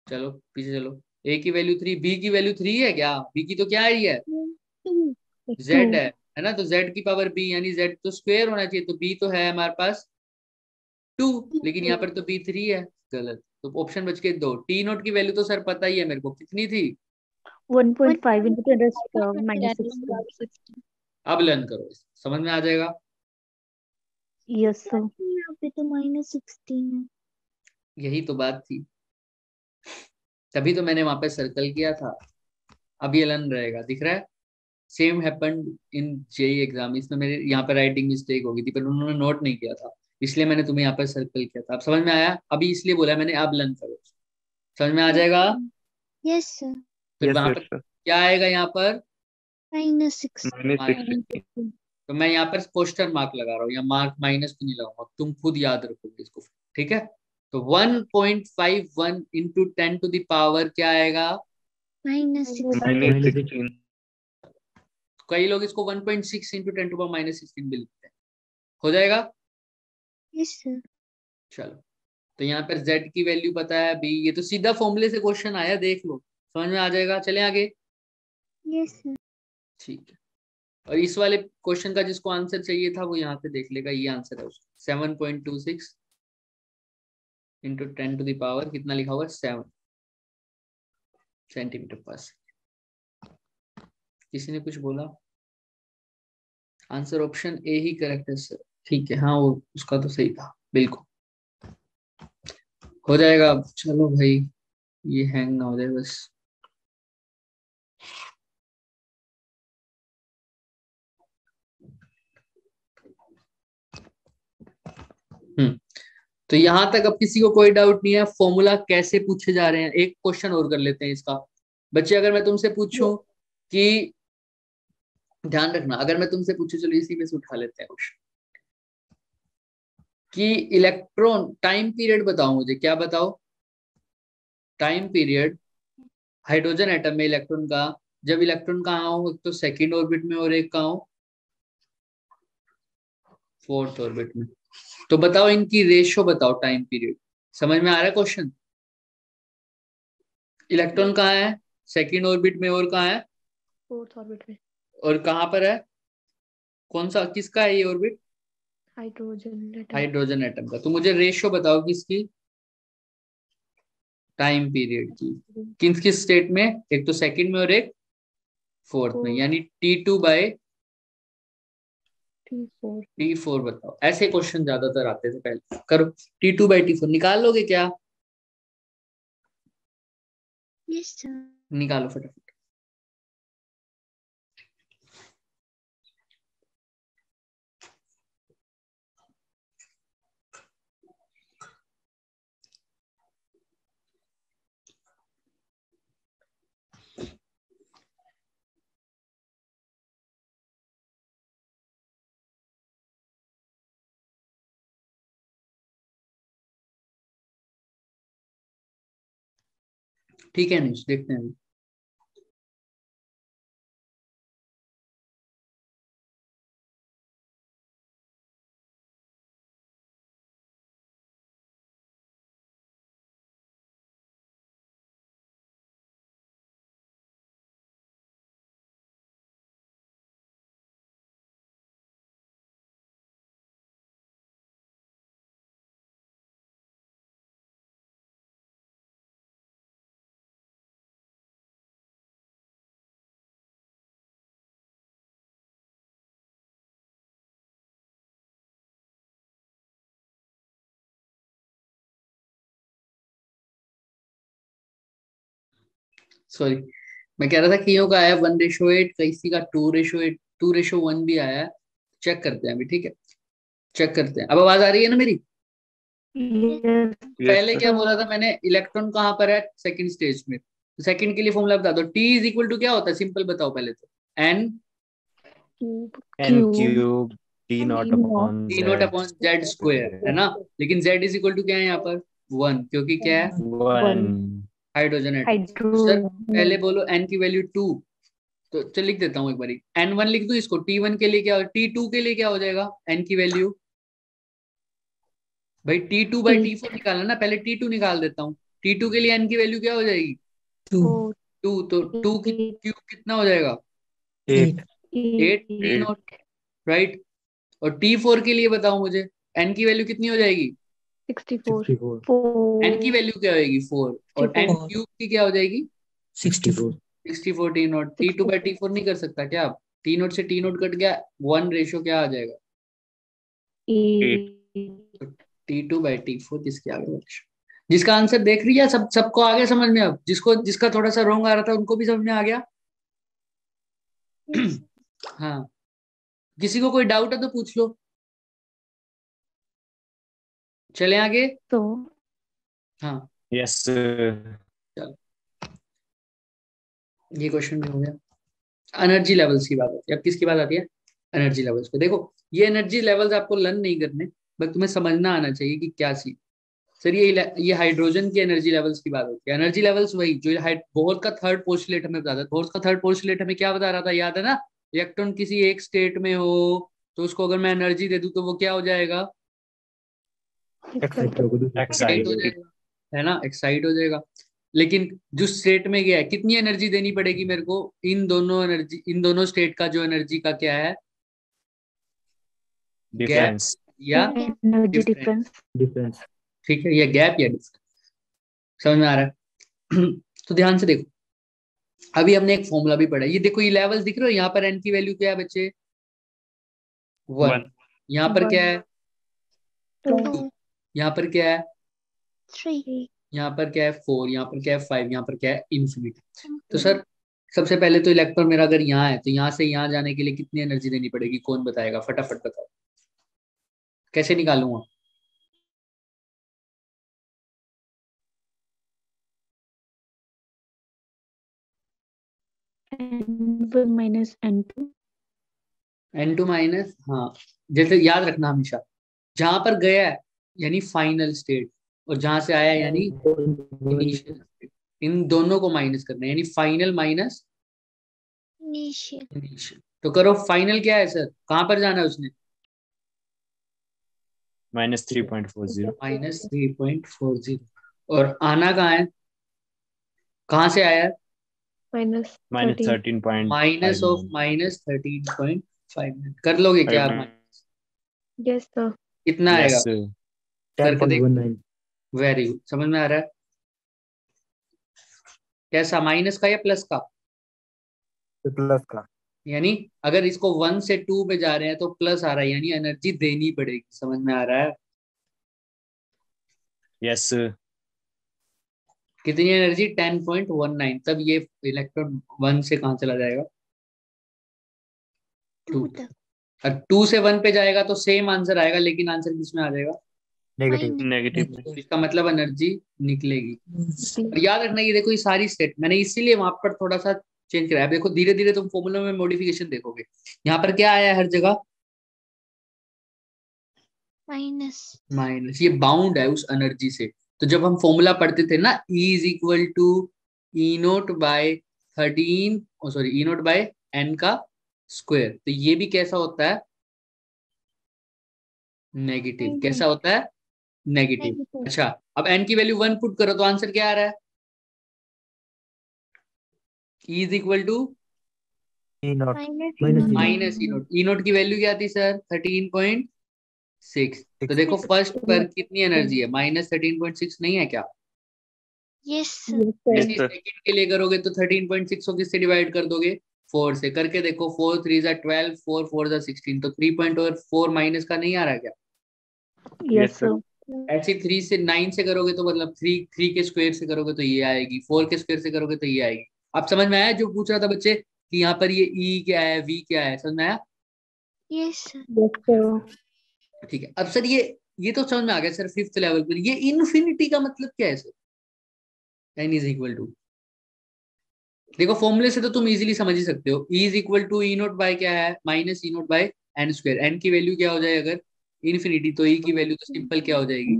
चलो पीछे चलो, ए की वैल्यू 3, बी की वैल्यू 3 है क्या? बी की तो क्या है, ये Two. जेड है ना, तो जेड की पावर बी, यानी जेड तो स्क्वायर होना चाहिए, तो बी तो है हमारे पास 2, लेकिन यहाँ पर तो बी 3 है। गलत, तो ऑप्शन बच के 2। टी नॉट की वैल्यू तो सर पता ही है मेरे को, कितनी थी? 1.5 into 10 raised to power minus 16. अब लर्न करो, समझ में आ जाएगा। Yes, sir. यहाँ पे तो -16 है। यही तो बात थी, तभी तो मैंने वहां पे सर्कल किया था। अब ये लर्न रहेगा, दिख रहा है। Same happened in JEE exam, इसमें मेरे यहाँ पे राइटिंग मिस्टेक हो गई थी, पर उन्होंने नोट नहीं किया था, इसलिए मैंने तुम्हें यहाँ पर सर्कल किया था। अब समझ में आया, अभी इसलिए बोला मैंने अब लर्न करो, समझ में आ जाएगा। Yes, sir. फिर Yes, वहां sir, पर sir. क्या आएगा, यहाँ पर -16. -16. तो मैं यहाँ पर क्वेश्चन मार्क लगा रहा हूँ, या मार्क माइनस तो नहीं लगाऊंगा, तुम खुद याद रखोगे इसको, ठीक है। तो 1.51 इंटू 10 टू द पावर क्या आएगा? -16. -16. कई लोग इसको 1.6 इंटू 10 टू पावर -16 भी लिखते हैं, हो जाएगा। Yes, sir. चलो, तो यहाँ पर z की वैल्यू पता है b, ये तो सीधा फॉर्मूले से क्वेश्चन आया, देख लो, समझ में आ जाएगा। चले आगे, Yes, sir. ठीक है। और इस वाले क्वेश्चन का जिसको आंसर चाहिए था वो यहाँ पे देख लेगा, ये आंसर है उसका। 7.26 इंटू 10 टू द पावर कितना लिखा हुआ है, 7 सेंटीमीटर पर सेकंड। किसी ने कुछ बोला? Answer option A he correct है सर, ठीक है, हाँ वो उसका तो सही था, बिल्कुल हो जाएगा। चलो भाई, ये हैंग ना हो जाए बस। तो यहां तक अब किसी को कोई डाउट नहीं है, फॉर्मूला कैसे पूछे जा रहे हैं। एक क्वेश्चन और कर लेते हैं इसका। बच्चे अगर मैं तुमसे पूछूं कि, ध्यान रखना, अगर मैं तुमसे पूछूं, चलो इसी में से उठा लेते हैं क्वेश्चन, कि इलेक्ट्रॉन टाइम पीरियड बताओ मुझे, क्या बताओ? टाइम पीरियड हाइड्रोजन एटम में इलेक्ट्रॉन का, जब इलेक्ट्रॉन कहाँ हो, एक तो सेकंड ऑर्बिट में और एक कहाँ हो, फोर्थ ऑर्बिट में। तो बताओ इनकी रेशो बताओ, टाइम पीरियड। समझ में आ रहा है क्वेश्चन? इलेक्ट्रॉन कहाँ है, सेकंड ऑर्बिट में, और कहाँ है, फोर्थ ऑर्बिट में। और कहाँ पर है, कौन सा, किसका है ये orbit? Hydrogen atom. Hydrogen atom का। तो मुझे रेशो बताओ किसकी, टाइम पीरियड की, किस किस स्टेट में, एक तो सेकंड में और एक फोर्थ में, यानी T2/T4 बताओ। ऐसे क्वेश्चन ज्यादातर आते थे पहले, करो T2/T4 निकाल लोगे क्या? Yes, sir. निकालो फटाफट। ठीक है नीश, देखते हैं अभी। सॉरी, मैं कह रहा था कियों का आया 1:8, किसी का 2:8, 2:1 भी आया है। चेक करते हैं अभी, ठीक है, चेक करते हैं। अब आवाज आ रही है ना मेरी? Yes. Yes, पहले sir. क्या बोला था मैंने, इलेक्ट्रॉन कहाँ पर है, सेकंड स्टेज में। तो सेकंड के लिए फॉर्मूला बता दो, T इज इक्वल टू क्या होता है, सिंपल बताओ पहले तो, N n cube T naught upon T not Z upon Z square, है ना। लेकिन Z इज इक्वल टू क्या है यहाँ पर, 1, क्योंकि क्या है, 1 हाइड्रोजन एटम। तो सर हाइड्रोजन। पहले बोलो N की वैल्यू 2, तो चल लिख देता हूँ एक बारी, N1 लिख दूं इसको, T1 के लिए क्या, T2 के लिए क्या हो जाएगा N की वैल्यू, भाई T2 बाई T4 निकालना ना, पहले T2 निकाल देता हूँ। T2 के लिए N की वैल्यू क्या हो जाएगी, 2 2, तो 2 की क्यूब कितना हो जाएगा, 8 8 T नॉट, राइट। और T4 के लिए बताओ मुझे, N की वैल्यू कितनी हो जाएगी, 64 N की वैल्यू क्या होगी 4, और N 64 क्यूब की क्या हो जाएगी 64 64 T not. T2 by T4 नहीं कर सकता क्या आप, T नोट से T नोट कट गया, 1 रेशो क्या आ जाएगा, 8 T2 बाई T4 किसके आगे रेशो। जिसका आंसर देख रही है सब, सबको आ गया समझ में, अब जिसको जिसका थोड़ा सा रॉन्ग आ रहा था उनको भी समझ में आ गया। Yes, sir. हाँ, किसी को कोई डाउट है तो पूछ लो, चले आगे। तो हाँ Yes, sir. चलो, ये क्वेश्चन भी हो गया। एनर्जी लेवल्स की बात होती है, अब किसकी बात आती है, एनर्जी लेवल्स पे। देखो ये एनर्जी लेवल्स आपको लर्न नहीं करने, बस तुम्हें समझना आना चाहिए कि क्या सी। सर ये हाइड्रोजन की एनर्जी लेवल्स की बात होती है। एनर्जी लेवल्स वही जो बोहर का थर्ड पोस्टुलेट हमें बताता है। बोहर का थर्ड पोस्टुलेट हमें क्या बता रहा था, याद है ना, इलेक्ट्रॉन किसी एक स्टेट में हो तो उसको अगर मैं एनर्जी दे दूं तो वो क्या हो जाएगा, एक्साइट हो गया एक्साइट हो Excited. जाएगा, है ना, एक्साइट हो जाएगा। लेकिन जो स्टेट में गया है, कितनी एनर्जी देनी पड़ेगी मेरे को, इन दोनों स्टेट का जो एनर्जी का क्या है, गैप Difference. या एनर्जी डिफरेंस, डिफरेंस डिफरेंस ठीक है, ये गैप या डिफरेंस, समझ में आ रहा है। तो ध्यान से देखो, अभी हमने एक फॉर्मूला भी पढ़ा, ये देखो ये लेवल दिख रहे हो, यहाँ पर एन की वैल्यू क्या है बच्चे, 1, 1 यहाँ पर क्या है 2, 2, यहाँ पर क्या है, 3, यहाँ पर क्या है 4, यहाँ पर क्या है 5, यहाँ पर क्या है इन्फिनिटी। तो सर सबसे पहले तो इलेक्ट्रॉन मेरा अगर यहाँ है तो यहाँ से यहाँ जाने के लिए कितनी एनर्जी देनी पड़ेगी, कौन बताएगा, फटाफट बताओ, कैसे निकालूंगा। N1 minus N2 N2 minus, हाँ, जैसे याद रखना हमेशा, जहां पर गया है यानी फाइनल स्टेट, और जहां से आया यानी इनिशियल स्टेट, इन दोनों को माइनस करना है, यानी फाइनल माइनस initial, इनिशियल। तो करो, फाइनल क्या है सर, कहां पर जाना है उसने, Minus 3.40. -3.40, और आना कहाँ है, कहाँ से आया है, minus Minus 13 माइनस ऑफ 13.59. -13.5, कर लोगे क्या आप, 5 yes sir कितना Yes, आएगा, sir. करके देख, 10.19 वेरी गुड, समझ में आ रहा है, कैसा, माइनस का या प्लस का, प्लस का यानी अगर इसको 1 से 2 पे जा रहे हैं तो प्लस आ रहा है, यानी एनर्जी देनी पड़ेगी, समझ में आ रहा है, Yes, sir. कितनी एनर्जी 10.19, तब ये इलेक्ट्रॉन 1 से कहाँ चला जाएगा 2, 2 तक, और 2 से 1 पे जाएगा तो सेम आंसर आएगा, लेकिन आंसर किस में आ जाएगा, नेगेटिव minus, नेगेटिव में इसका मतलब एनर्जी निकलेगी। C और याद रखना ये देखो, ये सारी स्टेट मैंने इसीलिए वहां पर थोड़ा सा चेंज कराया, देखो धीरे धीरे तुम फॉर्मूला में मॉडिफिकेशन देखोगे, यहाँ पर क्या आया है हर जगह minus, माइनस, ये बाउंड है उस एनर्जी से। तो जब हम फॉर्मूला पढ़ते थे ना, E is equal to E naught by 13, sorry E naught by N का स्क्वायर, तो ये भी कैसा होता है, नेगेटिव, कैसा होता है, नेगेटिव। negative, अच्छा, अब एन की वैल्यू 1 पुट करो तो आंसर क्या आ रहा है, E is equal to E naught minus, minus minus E naught की वैल्यू क्या थी सर 13.6, तो देखो फर्स्ट पर कितनी एनर्जी है, -13.6 नहीं है क्या, yes sir, yes sir ऐसे Yes, sir. सेकंड के लिए करोगे तो 13.6 को किससे डिवाइड कर दोगे, 4 से, करके देखो, 4 3 जा 12, 4 4 जा 16, तो 3.4 माइनस का नहीं आ रहा क्या, yes Yes, sir. sir ऐसे 3 से 9 से करोगे तो मतलब 3 के स्क्वायर से करोगे तो ये आएगी, 4 के स्क्वायर से करोगे तो ये आएगी। अब समझ में आया जो पूछ रहा था बच्चे कि यहाँ पर ये ई क्या है, वी क्या है, समझ में आया, yes sir, yes sir ठीक है। अब सर ये तो समझ में आ गया सर, फिफ्थ लेवल पर ये इन्फिनिटी का मतलब क्या है sir, n is equal to, देखो फॉर्मूले से तो तुम इजीली समझ ही सकते हो, E is equal to E naught by क्या है, minus E naught by N square, एन की वैल्यू क्या हो जाए अगर इन्फिनिटी, तो E की वैल्यू तो सिंपल क्या हो जाएगी,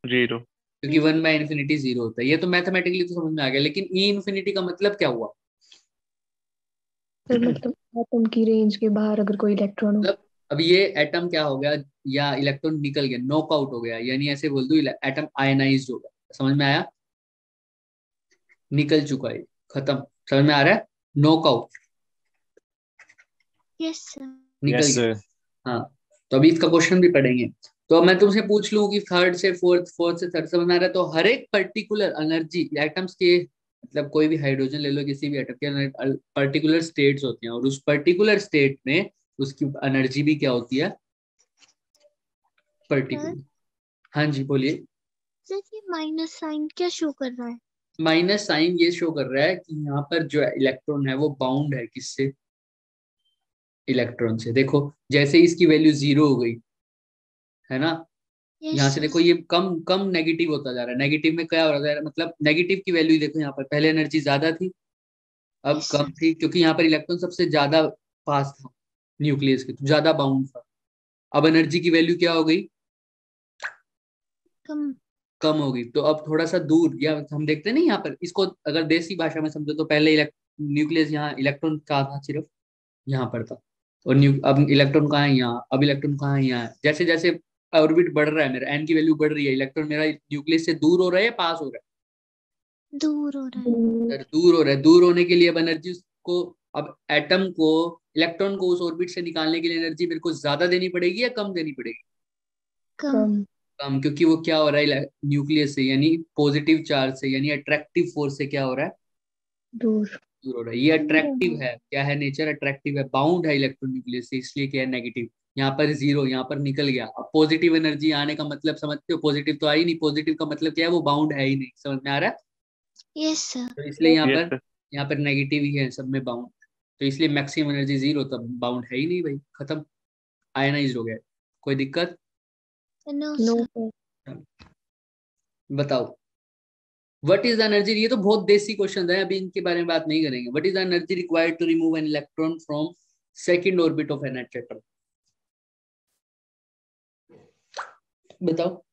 0 क्योंकि 1 बाय इन्फिनिटी 0 होता है, ये तो मैथमेटिकली तो समझ में आ गया, लेकिन E इन्फिनिटी का मतलब क्या हुआ, सर मतलब एटम की रेंज के बाहर अगर कोई इलेक्ट्रॉन हो। मतलब अब ये एटम क्या हो गया, या इलेक्ट्रॉन निकल गया, नॉकआउट हो गया, यानी ऐसे बोल दो एटम आयनाइज्ड हो गया। समझ में आया? निकल चुका है, खत्म। समझ में आ रहा है? Knockout, yes sir. निकल Yes, गया। sir. हाँ, तो अभी इसका क्वेश्चन भी पढ़ेंगे। तो अब मैं तुमसे पूछ लूं कि थर्ड से फोर्थ, फोर्थ से थर्ड, समझ में आ रहा है? तो हर एक पर्टिकुलर एनर्जी एटम्स के, मतलब कोई भी हाइड्रोजन ले लो, किसी भी एटम के पर्टिकुलर स्टेट्स होती हैं, और उस पर्टिकुलर स्टेट में उसकी एनर्जी भी क्या होती है, पर्टिकुलर। हाँ जी बोलिए। सर ये माइनस साइन क्या शो कर रहा है? माइनस साइन ये शो कर रहा है कि यहाँ पर जो इलेक्ट्रॉन है वो बाउंड है किससे, इलेक्ट्रॉन से। देखो जैसे ही इसकी वैल्यू 0 हो गई, है ना, यस यहाँ से सर। देखो ये कम कम नेगेटिव होता जा रहा है। नेगेटिव में क्या हो रहा है, मतलब नेगेटिव की वैल्यू देखो, यहाँ पर पहले एनर्जी ज्यादा थी, अब यस कम थी, क्योंकि यहाँ पर इलेक्ट्रॉन सबसे ज्यादा पास था न्यूक्लियस के, तो ज्यादा बाउंड था। अब एनर्जी की वैल्यू क्या हो गई, कम। कम होगी। तो अब थोड़ा सा दूर, या हम देखते हैं ना यहाँ पर, इसको अगर देसी भाषा में समझो तो पहले न्यूक्लियस यहाँ, इलेक्ट्रॉन कहाँ था, सिर्फ यहाँ पर था। और अब इलेक्ट्रॉन कहाँ है, यहाँ। अब इलेक्ट्रॉन कहाँ है, यहाँ है। जैसे जैसे ऑर्बिट बढ़ रहा है मेरा, एन की वैल्यू बढ़ रही है, इलेक्ट्रॉन मेरा न्यूक्लियस से दूर हो रहा है या पास हो रहा दूर हो रहा है। है? सर दूर हो रहा है। दूर होने के लिए अब एनर्जी को, अब एटम को, इलेक्ट्रॉन को उस ऑर्बिट से निकालने के लिए एनर्जी मेरे को ज्यादा देनी पड़ेगी या कम देनी पड़ेगी? कम। कम, क्योंकि वो क्या हो रहा है, न्यूक्लियस से, यानी पॉजिटिव चार्ज से, यानी अट्रैक्टिव फोर्स से क्या हो रहा है, दूर। दूर हो रहा है। ये अट्रैक्टिव है, क्या है, नेचर अट्रैक्टिव है, बाउंड है इलेक्ट्रॉन न्यूक्लियस से, इसलिए क्या है, नेगेटिव। यहाँ पर 0, यहाँ पर निकल गया। अब पॉजिटिव एनर्जी आने का मतलब समझते हो, पॉजिटिव तो आई नहीं, पॉजिटिव का मतलब क्या है, वो बाउंड है ही नहीं। समझ में आ रहा है? Yes sir. तो इसलिए Yes, sir. यहाँ पर नेगेटिव ही है, सब में बाउंड। तो इसलिए मैक्सिमम एनर्जी 0, तब बाउंड है ही नहीं भाई, खत्म, आयनाइज हो गया। कोई दिक्कत? No no sir. सर। बताओ, व्हाट इज द एनर्जी, ये तो बहुत देसी क्वेश्चन है, अभी इनके बारे में बात नहीं करेंगे। What is the energy required to remove an electron from second orbit of an atom? बताओ।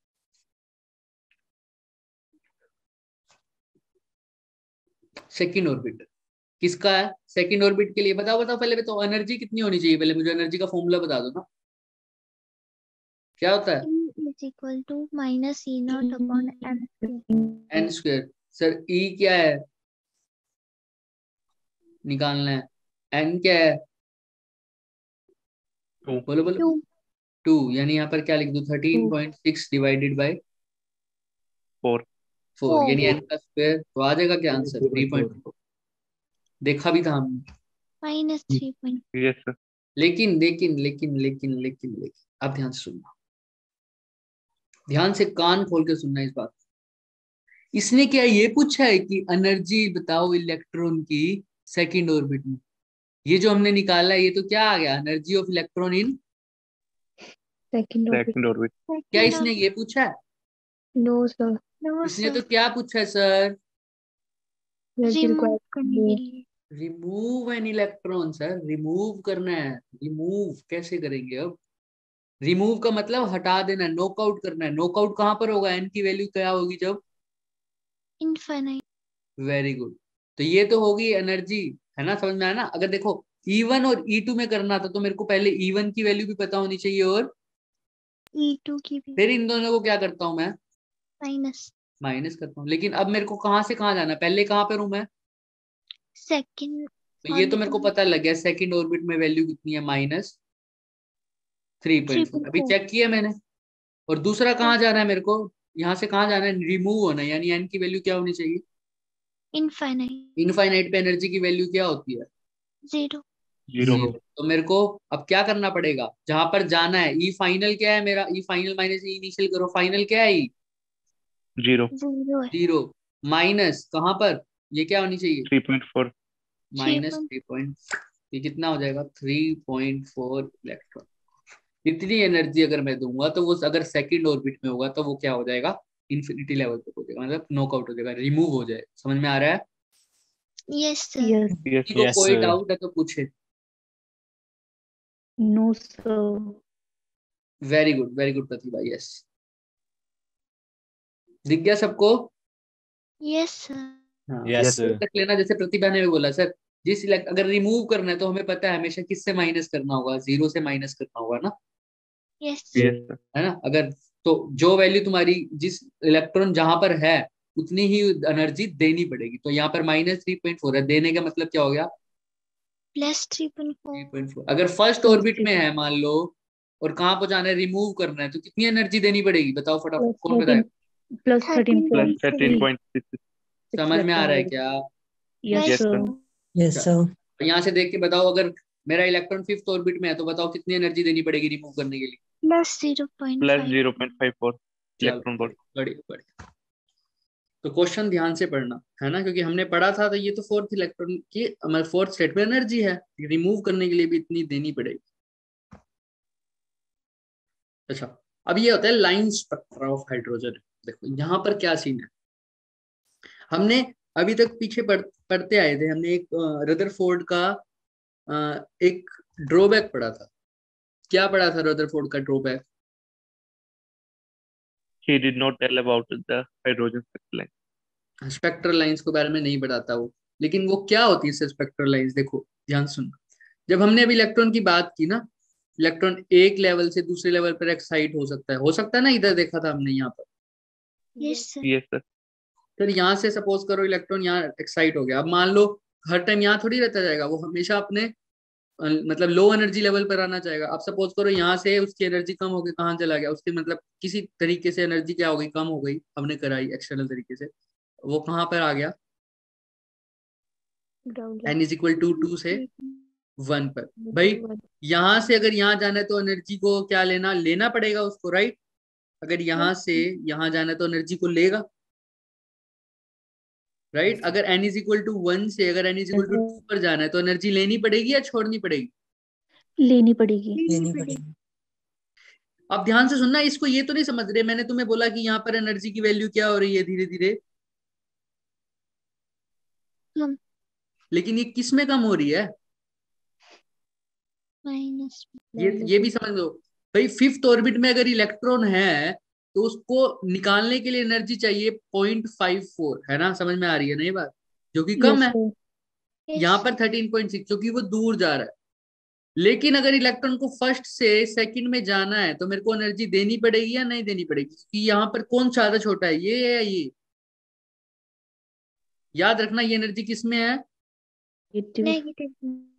सेकंड ऑर्बिट किसका है? सेकंड ऑर्बिट के लिए बताओ, बताओ पहले बताओ, एनर्जी कितनी होनी चाहिए, पहले मुझे एनर्जी का फॉर्मूला बता दो ना, क्या होता है? E is equal to minus E naught upon M square. N square. Sir E क्या है, निकालना है। एन क्या है, Two. बोलो बोलो। 2. 2, यानी यहाँ पर क्या लिख दूं, 13.6 डिवाइडेड बाई 4. 4, यानी 4. एन का स्क्वायर, तो आ जाएगा क्या आंसर, 3.4। देखा भी था हमने। Minus 3. Yes, sir. लेकिन लेकिन लेकिन लेकिन लेकिन लेकिन अब ध्यान से सुनना, ध्यान से कान खोल के सुनना इस बात। इसने क्या ये पूछा है कि एनर्जी बताओ इलेक्ट्रॉन की सेकंड ऑर्बिट में? ये जो हमने निकाला है, ये तो क्या आ गया, energy of electron in, second orbit. Second orbit. क्या इसने ये पूछा है? No sir. No इसने sir. तो क्या पूछा है सर, एनर्जी Remove रिक्वायर्ड करने के लिए. Remove an electron. Sir remove करना है, रिमूव कैसे करेंगे अब? रिमूव का मतलब हटा देना है, नॉकआउट करना है। नॉकआउट कहां पर होगा, एन की वैल्यू क्या होगी जब, Infinite. Very good. तो ये तो होगी एनर्जी, है ना, समझ में आया ना? अगर देखो E1 और E2 में करना था, तो मेरे को पहले E1 की वैल्यू भी पता होनी चाहिए, और E2 की भी. फिर इन दोनों को क्या करता हूं मैं, Minus. माइनस करता हूँ। लेकिन अब मेरे को कहाँ से कहाँ जाना है, पहले कहाँ पर हूं मैं? Second. तो ये तो मेरे को पता लग गया, सेकंड ऑर्बिट में वैल्यू कितनी है, -3.4, अभी 3.4. चेक किया मैंने। और दूसरा कहाँ जाना है मेरे को, यहाँ से कहाँ जाना है, रिमूव होना है, यानी एन की वैल्यू क्या होनी चाहिए, Infinite. इनफाइनाइट पे एनर्जी की वैल्यू क्या होती है, 0. 0. तो मेरे को अब क्या करना पड़ेगा, जहां पर जाना है, ई फाइनल क्या है मेरा, ई फाइनल माइनस ई इनिशियल करो, फाइनल क्या है, ई 0. 0 है. 0, माइनस कहां पर, ये क्या होनी चाहिए, 3.4. -3. ये कितना हो जाएगा, 3.4 इलेक्ट्रॉन। इतनी एनर्जी अगर मैं दूंगा, तो वो अगर सेकंड ऑर्बिट में होगा, तो वो क्या हो जाएगा, इन्फिनिटी लेवल तक हो जाएगा, मतलब नॉकआउट हो जाएगा, रिमूव हो जाएगा। समझ में आ रहा है? Yes sir. यस। Yes, किसी sir. को Yes, कोई sir. डाउट है तो पूछे। No sir. Very good Pratibha, yes, दिख गया सबको? Yes sir. हाँ, Yes, Yes, ये sir. तक लेना, जैसे प्रतिभा ने भी बोला, सर अगर रिमूव करना है तो हमें पता है हमेशा किससे माइनस करना होगा, 0 से माइनस करना होगा ना, Yes. Yes, sir. है ना। अगर तो जो वैल्यू तुम्हारी जिस इलेक्ट्रॉन जहां पर है उतनी ही एनर्जी देनी पड़ेगी। तो यहाँ पर -3.4 है, देने का मतलब क्या हो गया, Plus 3.4. 3.4। अगर फर्स्ट ऑर्बिट में है मान लो और कहाँ पहुंचाना है, रिमूव करना है, तो कितनी एनर्जी देनी पड़ेगी, बताओ फटाफट, कौन बताएगा। plus 13 Plus point 13.6. समझ में आ रहा है क्या। Yes, Yes, sir. sir. Yes, sir. यहाँ से देख के बताओ, अगर मेरा इलेक्ट्रॉन फिफ्थ ऑर्बिट में है तो बताओ कितनी एनर्जी देनी पड़ेगी रिमूव करने के लिए। Plus 0.5. Plus 0.54 चलो electron volt. बढ़िया बढ़िया। तो क्वेश्चन ध्यान से पढ़ना है ना, क्योंकि हमने पढ़ा था, तो ये तो फोर्थ इलेक्ट्रॉन की हमारे फोर्थ स्टेट में एनर्जी है, रिमूव करने के लिए भी इतनी देनी पड़ेगी। अच्छा, अब ये होता है लाइन स्पेक्ट्रा ऑफ हाइड्रोजन। देखो यहाँ पर क्या सीन है, हमने अभी तक पीछे पढ़ते आए थे, हमने एक रदरफोर्ड का एक ड्रॉबैक पढ़ा था। क्या पढ़ा था रदरफोर्ड का drawback? He did not tell about the hydrogen spectral line. Spectral lines के बारे में नहीं बताता वो, लेकिन वो क्या होती है स्पेक्ट्रल लाइंस, देखो ध्यान सुनना। जब हमने अभी इलेक्ट्रॉन की बात की ना, इलेक्ट्रॉन एक लेवल से दूसरे लेवल पर एक्साइट हो सकता है ना, इधर देखा था हमने यहाँ पर। Yes, sir. Yes, sir. फिर यहाँ से सपोज करो इलेक्ट्रॉन यहाँ एक्साइट हो गया, अब मान लो हर टाइम यहाँ थोड़ी रहता जाएगा, वो हमेशा अपने मतलब लो एनर्जी लेवल पर आना चाहेगा। अब सपोज करो यहाँ से उसकी एनर्जी कम हो गई, कहाँ चला गया, उसकी मतलब किसी तरीके से एनर्जी क्या हो गई, कम हो गई, हमने कराई एक्सटर्नल तरीके से, वो कहाँ पर आ गया, n इज इक्वल टू 2 से 1 पर। भाई यहाँ से अगर यहाँ जाना है तो एनर्जी को क्या लेना पड़ेगा उसको, राइट। अगर यहाँ से यहाँ जाना है तो एनर्जी को लेगा, राइट। अगर n इज इक्वल टू 1 से अगर n इज इक्वल टू 2 पर जाना है तो एनर्जी लेनी पड़ेगी या छोड़नी पड़ेगी? लेनी पड़ेगी। लेनी पड़ेगी। अब ध्यान से सुनना, इसको ये तो नहीं समझ रहे, मैंने तुम्हें बोला कि यहाँ पर एनर्जी की वैल्यू क्या हो रही है धीरे धीरे, कम। लेकिन ये किस में कम हो रही है, Minus. ये भी समझ लो। भाई फिफ्थ ऑर्बिट में अगर इलेक्ट्रॉन है तो उसको निकालने के लिए एनर्जी चाहिए 0.54, है ना, समझ में आ रही है ना ये बात, जो कि कम है। Yes. यहाँ पर 13.6 क्योंकि वो दूर जा रहा है। लेकिन अगर इलेक्ट्रॉन को फर्स्ट से सेकंड में जाना है तो मेरे को एनर्जी देनी पड़ेगी या नहीं देनी पड़ेगी, क्योंकि यहाँ पर कौन ज्यादा छोटा है, ये है या ये? याद रखना ये एनर्जी किस में है, Negative.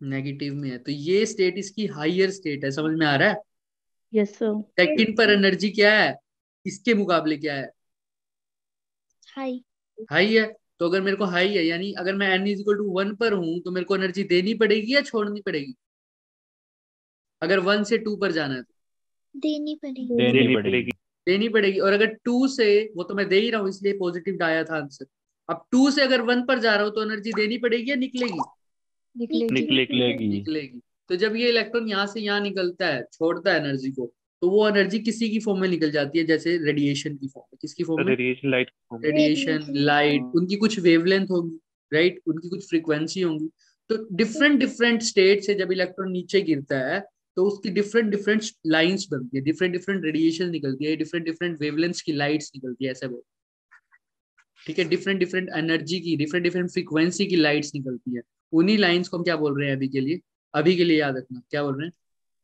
नेगेटिव में है। तो ये स्टेट इसकी हाईयर स्टेट है, समझ में आ रहा है। Yes sir. सेकंड पर एनर्जी क्या है, इसके मुकाबले क्या है, High. हाई है। तो अगर मेरे को हाई है, यानी अगर मैं n इज इक्वल टू 1 पर हूं तो मेरे को एनर्जी देनी पड़ेगी या छोड़नी पड़ेगी, अगर 1 से 2 पर जाना है तो? देनी पड़ेगी. देनी पड़ेगी। देनी पड़ेगी। और अगर 2 से, वो तो मैं दे ही रहा हूँ इसलिए पॉजिटिव आया था आंसर। अब 2 से अगर 1 पर जा रहा हूँ तो एनर्जी देनी पड़ेगी या निकलेगी? निकलेगी। निकलेगी। तो जब ये इलेक्ट्रॉन यहाँ से यहाँ निकलता है, छोड़ता है एनर्जी को, तो वो एनर्जी किसी की फॉर्म में निकल जाती है, जैसे रेडिएशन की फॉर्म में। किसकी फॉर्म में? Radiation light. रेडिएशन, लाइट, उनकी कुछ वेवलेंथ होगी, राइट, उनकी कुछ फ्रीक्वेंसी होंगी। तो डिफरेंट डिफरेंट स्टेट से जब इलेक्ट्रॉन नीचे गिरता है तो उसकी डिफरेंट डिफरेंट लाइंस बनती है, डिफरेंट डिफरेंट रेडिएशन निकलती है, डिफरेंट डिफरेंट वेवलेंथ्स की लाइट्स निकलती है, ऐसे बोल, ठीक है। डिफरेंट डिफरेंट एनर्जी की, डिफरेंट डिफरेंट फ्रीक्वेंसी की लाइट्स निकलती है। उन्हीं लाइंस को हम क्या बोल रहे हैं अभी के लिए याद रखना, क्या बोल रहे हैं?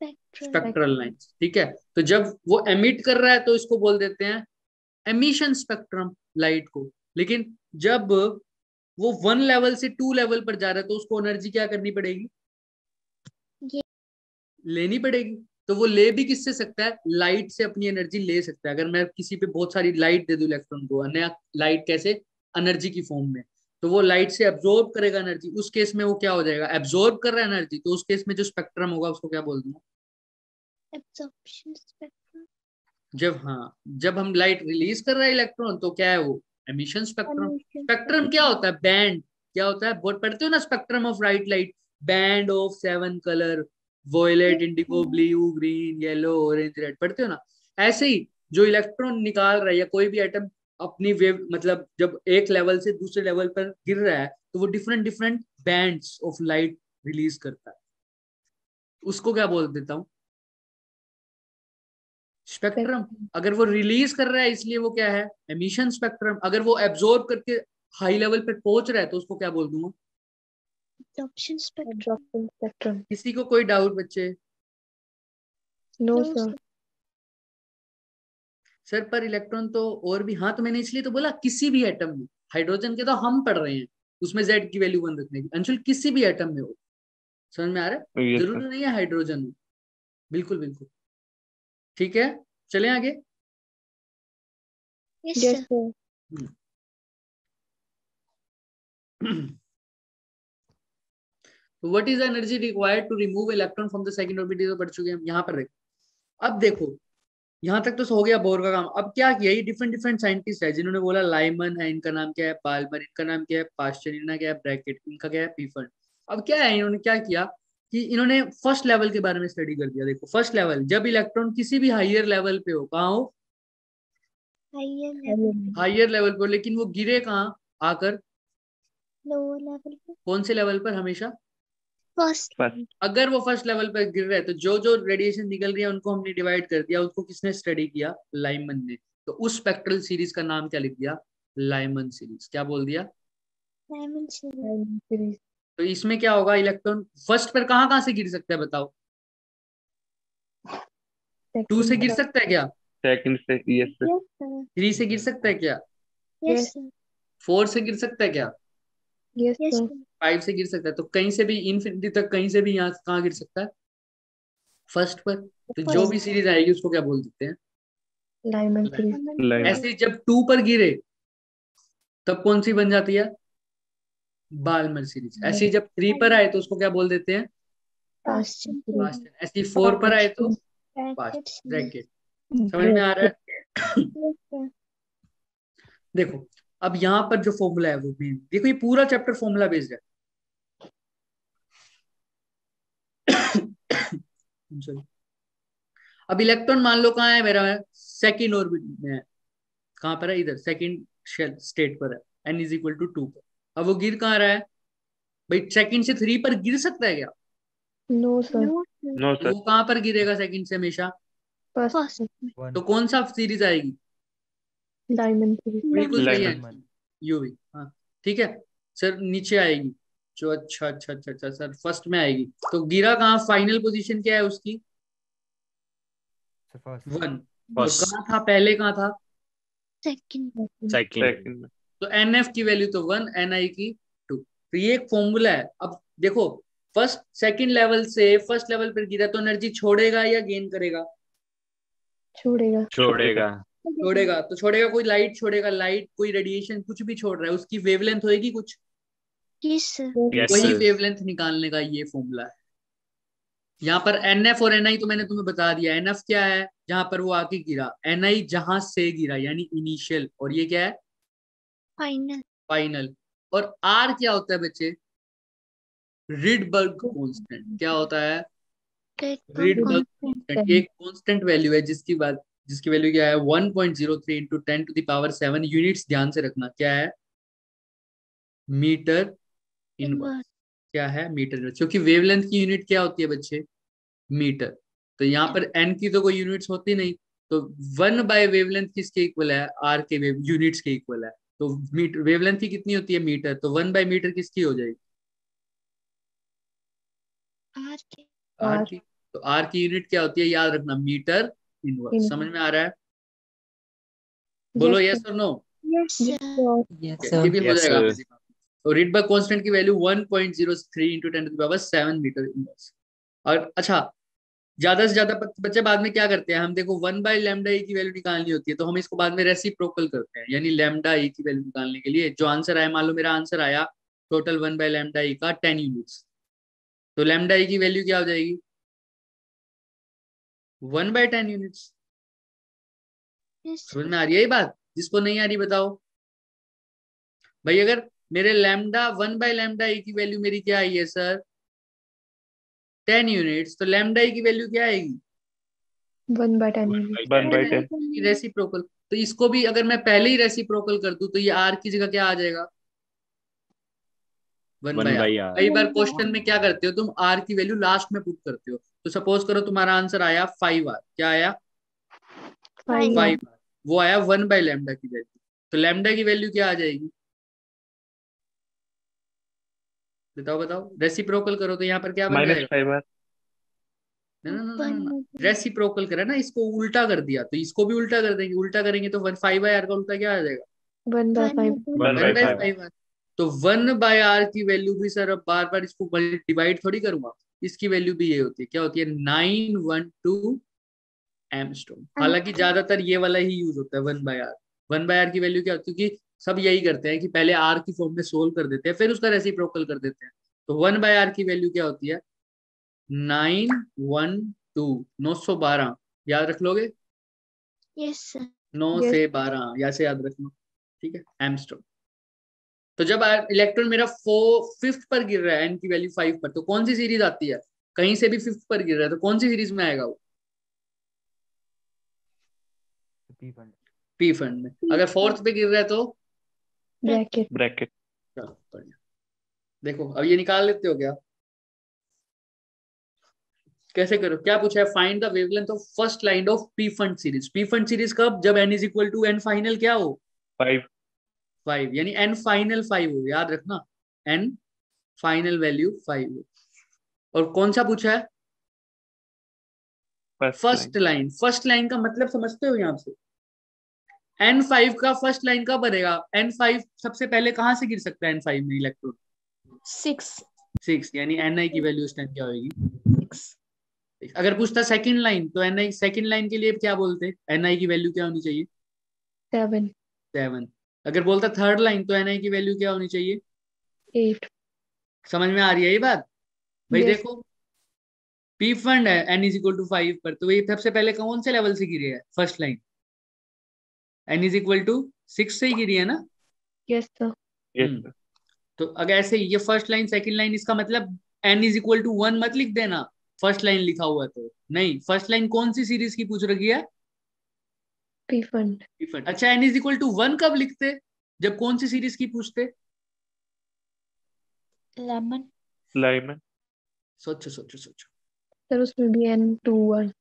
Spectral. स्पेक्ट्रल लाइंस, ठीक है। तो जब वो एमिट कर रहा है तो इसको बोल देते हैं एमिशन स्पेक्ट्रम, लाइट को। लेकिन जब वो 1 लेवल से 2 लेवल पर जा रहा है तो उसको एनर्जी क्या करनी पड़ेगी, लेनी पड़ेगी। तो वो ले भी किससे सकता है, लाइट से अपनी एनर्जी ले सकता है। अगर मैं किसी पे बहुत सारी लाइट दे दूं इलेक्ट्रॉन को, नया लाइट कैसे, एनर्जी की फॉर्म में, तो वो लाइट से एब्जॉर्ब करेगा एनर्जी। उस केस में वो क्या हो जाएगा, एब्जॉर्ब कर रहा है एनर्जी, तो उस केस में जो स्पेक्ट्रम होगा उसको क्या बोल दूंगा? Absorption spectrum. जब हम लाइट रिलीज कर रहे हैं इलेक्ट्रॉन तो क्या है वो, एमिशन स्पेक्ट्रम। स्पेक्ट्रम क्या होता है, बैंड, क्या होता है, बहुत पढ़ते हो ना, spectrum of bright light, band of 7 colour, violet, indigo, blue, green, yellow, orange, red, पढ़ते हो ना। ऐसे ही जो इलेक्ट्रॉन निकाल रहा है या कोई भी एटम अपनी वेव, मतलब जब एक लेवल से दूसरे लेवल पर गिर रहा है तो वो different different bands of light release करता है, उसको क्या बोल देता हूँ, स्पेक्ट्रम। अगर वो रिलीज कर रहा है इसलिए वो क्या है, एमिशन स्पेक्ट्रम। अगर वो एब्जॉर्ब करके हाई लेवल पे पहुंच रहा है तो उसको क्या बोल दूंगा, Absorption spectrum. Absorption spectrum. किसी को कोई डाउट बच्चे? No, No, sir. sir. Sir पर इलेक्ट्रॉन तो और भी, हाँ तो मैंने इसलिए तो बोला किसी भी एटम में, हाइड्रोजन के तो हम पढ़ रहे हैं, उसमें Z की वैल्यू 1 रखने की। अंशुल किसी भी एटम में हो, समझ में आ रहा है? Yes, जरूरी sir. नहीं है हाइड्रोजन हो, बिल्कुल बिल्कुल ठीक है। चलें आगे। Yes, Yes, sir. sir. What is energy required to remove electron from the second orbit, तो पढ़ चुके हैं हम। यहाँ पर देखो, अब देखो यहाँ तक तो हो गया बोर का काम। अब क्या किया, ये डिफरेंट डिफरेंट साइंटिस्ट है जिन्होंने बोला, लाइमन है, इनका नाम क्या है, पाल्मर, इनका नाम क्या है, पास्चर, इनका क्या है, ब्रैकेट, इनका क्या है, पीफर्ड। अब क्या है, इन्होंने क्या किया कि इन्होंने फर्स्ट लेवल के बारे में स्टडी कर दिया। देखो फर्स्ट लेवल, जब इलेक्ट्रॉन किसी भी हायर लेवल पे हो, कहाँ हो, Higher level. हायर लेवल पर, लेकिन वो गिरे कहाँ आकर, Lower level. कौन से लेवल पर, हमेशा First. First. अगर वो फर्स्ट लेवल पर गिर रहे हैं तो जो जो रेडिएशन निकल रही है उनको हमने डिवाइड कर दिया। उसको किसने स्टडी किया, लाइमन ने। तो उस स्पेक्ट्रल सीरीज का नाम क्या लिख दिया, लाइमन सीरीज। क्या बोल दिया, Diamond series. Diamond series. तो इसमें क्या होगा, इलेक्ट्रॉन फर्स्ट पर कहाँ कहाँ से गिर सकता है बताओ, 2 से गिर सकता है क्या, Second से yes, sir. Yes, sir. 3 से गिर सकता है क्या, Yes, sir. 4 से गिर सकता है क्या, Yes, Yes, sir. sir. 5 से गिर सकता है। तो कहीं से भी इनफिनिटी तक, कहीं से भी यहाँ कहाँ गिर सकता है, फर्स्ट पर। तो जो First. भी सीरीज आएगी उसको क्या बोल देते हैं, Lyman series. Diamond Line. ऐसे जब 2 पर गिरे तब कौन सी बन जाती है, बाल्मर सीरीज। ऐसे जब 3 पर आए तो उसको क्या बोल देते हैं, Pasture series. पास्चर। ऐसे 4 पर आए तो Bracket पास्चर, series. ब्रैकेट। समझ में आ रहा है? Yes, sir. देखो अब यहाँ पर जो फॉर्मूला है वो भी देखो, ये पूरा चैप्टर फॉर्मूला बेस्ड है। Sorry. अब इलेक्ट्रॉन मान लो कहाँ है मेरा, सेकंड ऑर्बिट में है। कहाँ पर है, इधर सेकंड शेल स्टेट पर है, n इज इक्वल टू 2 पर। अब वो गिर कहाँ रहा है भाई, सेकंड से 3 पर गिर सकता है क्या, No, sir. No, sir. No, तो sir. वो कहाँ पर गिरेगा सेकंड से हमेशा, First. First. तो कौन सा सीरीज आएगी, Diamond series. बिल्कुल सही है, Lyman. यूवी। हाँ ठीक है सर, नीचे आएगी जो, अच्छा अच्छा अच्छा अच्छा सर, फर्स्ट में आएगी। तो गिरा कहाँ, फाइनल पोजीशन क्या है उसकी, So first. 1। तो First. कहाँ था पहले, कहाँ था, Second. Second. Second. तो NF की वैल्यू तो 1, NI की 2। तो ये एक फॉर्मूला है। अब देखो फर्स्ट सेकंड लेवल से फर्स्ट लेवल पर गिरा तो एनर्जी छोड़ेगा या गेन करेगा, छोड़ेगा. छोड़ेगा। छोड़ेगा। तो छोड़ेगा, कोई लाइट छोड़ेगा, लाइट कोई रेडिएशन कुछ भी छोड़ रहा है, उसकी वेवलेंथ होएगी कुछ, Yes, sir. Yes, वही sir. वेवलेंथ निकालने का ये फॉर्मूला है। यहाँ पर NF और NI तो मैंने तुम्हें बता दिया। NF क्या है, जहां पर वो आके गिरा, NI जहां से गिरा यानी इनिशियल, और ये क्या है, Final. फाइनल। और R क्या होता है बच्चे, रिडबर्ग कांस्टेंट। क्या होता है, रिडबर्ग कांस्टेंट। एक कांस्टेंट वैल्यू है जिसकी वैल्यू क्या है, 1.03 into 10 to the power 7 units. ध्यान से रखना क्या है, मीटर इनवर्स। क्या है, मीटर इनवर्स, क्योंकि वेवलेंथ की यूनिट क्या होती है बच्चे, मीटर। तो यहाँ पर n की तो कोई यूनिट्स होती नहीं, तो 1 बाय वेवलेंथ किसके इक्वल है, r के यूनिट्स के इक्वल है। तो मीटर, वेवलेंथ की कितनी होती है, मीटर, तो 1 बाय मीटर किसकी हो जाएगी, R के. r की। तो r की यूनिट क्या होती है, याद रखना, मीटर इनवर्स। समझ में आ रहा है, बोलो यस और नो। Yes, sir. ये भी हो Yes, जाएगा sir. आपके दिमाग में। तो रिडबर्ग कांस्टेंट की value 1.03 into 10 to the power 7 metre inverse. और अच्छा, ज्यादा से ज्यादा बच्चे बाद में क्या करते हैं, हम देखो 1 बाय लैम्डा ए की वैल्यू निकालनी होती है, तो हम इसको बाद में रेसिप्रोकल करते हैं, यानी लैम्डा ए की वैल्यू निकालने के लिए जो आंसर आया, मान लो मेरा आंसर आया टोटल 1 बाय लैम्डा ए का 10 यूनिट्स, तो लैम्डा ए की वैल्यू क्या हो जाएगी, 1 बाय 10 यूनिट्स। Yes, sir. समझ में आ रही है ये बात, जिसको नहीं आ रही बताओ भाई। अगर मेरे लैम्डा 1 बाय लैम्डा ए की वैल्यू मेरी क्या आई है सर, 10 यूनिट्स, तो लैम्डा ए की वैल्यू क्या आएगी, 1/10. 1 by 10. रेसिप्रोकल। तो इसको भी अगर मैं पहले ही रेसिप्रोकल कर दूं तो ये r की जगह क्या आ जाएगा, 1 1 बाय by r। R. कई बार क्वेश्चन में क्या करते हो तुम, r की वैल्यू लास्ट में पुट करते हो। तो सपोज करो तुम्हारा आंसर आया 5r, क्या आया, 5r, वो आया 1 बाय लैम्डा की वैल्यू। तो लैम्डा की वैल्यू क्या आ जाएगी, बताओ बताओ, रेसिप्रोकल करो तो यहाँ पर क्या बन जाएगा? -5r। ना, रेसिप्रोकल करा ना, इसको उल्टा कर दिया तो इसको भी उल्टा कर देंगे, उल्टा करेंगे तो 1/5r का उल्टा क्या आ जाएगा? 1/5. 1/5। 1/5r। तो 1/r की वैल्यू भी सर, अब बार बार इसको डिवाइड थोड़ी करूंगा, इसकी वैल्यू भी ये होती है, क्या होती है? 912 एमस्टोन। हालांकि ज्यादातर ये वाला ही यूज होता है 1/r। 1/r की वैल्यू क्या होती है? क्योंकि सब यही करते हैं कि पहले r की फॉर्म में सोल्व कर देते हैं, फिर उसका रेसिप्रोकल कर देते हैं। तो 1/r की वैल्यू क्या होती है? 912 याद रख लोगे? Yes sir. 9 Yes. से 12 या से याद रखना, ठीक है, एमस्टोन। तो जब इलेक्ट्रॉन मेरा 5th पर गिर रहा है, एन की वैल्यू 5 पर, तो कौन सी सीरीज आती है? कहीं से भी 5th पर गिर रहा है तो कौन सी सीरीज में आएगा वो? P fund. पी फंड में। अगर 4th पे गिर रहा है तो Bracket. ब्रैकेट। चलो बढ़िया। देखो अब ये निकाल लेते हो क्या? कैसे करो? क्या पूछा है? Find the wavelength of first line of Pfund series. Pfund series कब? जब n is equal to n final क्या हो? 5। 5, यानी n फाइनल 5 हो, याद रखना, n फाइनल वैल्यू 5 हो। और कौन सा पूछा है? First line. फर्स्ट लाइन का मतलब समझते हो यहाँ से? n5 का फर्स्ट लाइन कब बनेगा? n5 सबसे पहले कहां से गिर सकता है n5 में इलेक्ट्रॉन? 6, यानी ni की वैल्यू उस टाइम क्या होगी? 6। अगर पूछता सेकंड लाइन तो ni सेकंड लाइन के लिए क्या बोलते? ni की वैल्यू क्या होनी चाहिए? 7. 7। अगर बोलता थर्ड लाइन तो ni की वैल्यू क्या होनी चाहिए? 8. समझ में आ रही है ये बात? भाई Yes. देखो, पी फंड है n इज इक्वल टू 5 पर, तो ये सबसे पहले कौन से लेवल से गिरी है first line? n is equal to 6 से ही गिरी है ना? Yes sir. हम्म। तो अगर ऐसे ये फर्स्ट लाइन सेकंड लाइन, इसका मतलब n इज इक्वल टू 1 मत लिख देना फर्स्ट लाइन लिखा हुआ तो नहीं। फर्स्ट लाइन कौन सी सीरीज की पूछ रखी है? P fund. P fund. अच्छा, n इज इक्वल टू 1 कब लिखते? जब कौन सी सीरीज की पूछते? लेमन। लाइमन। सोचो सोचो सोचो। सर उसमें भी N 2 1.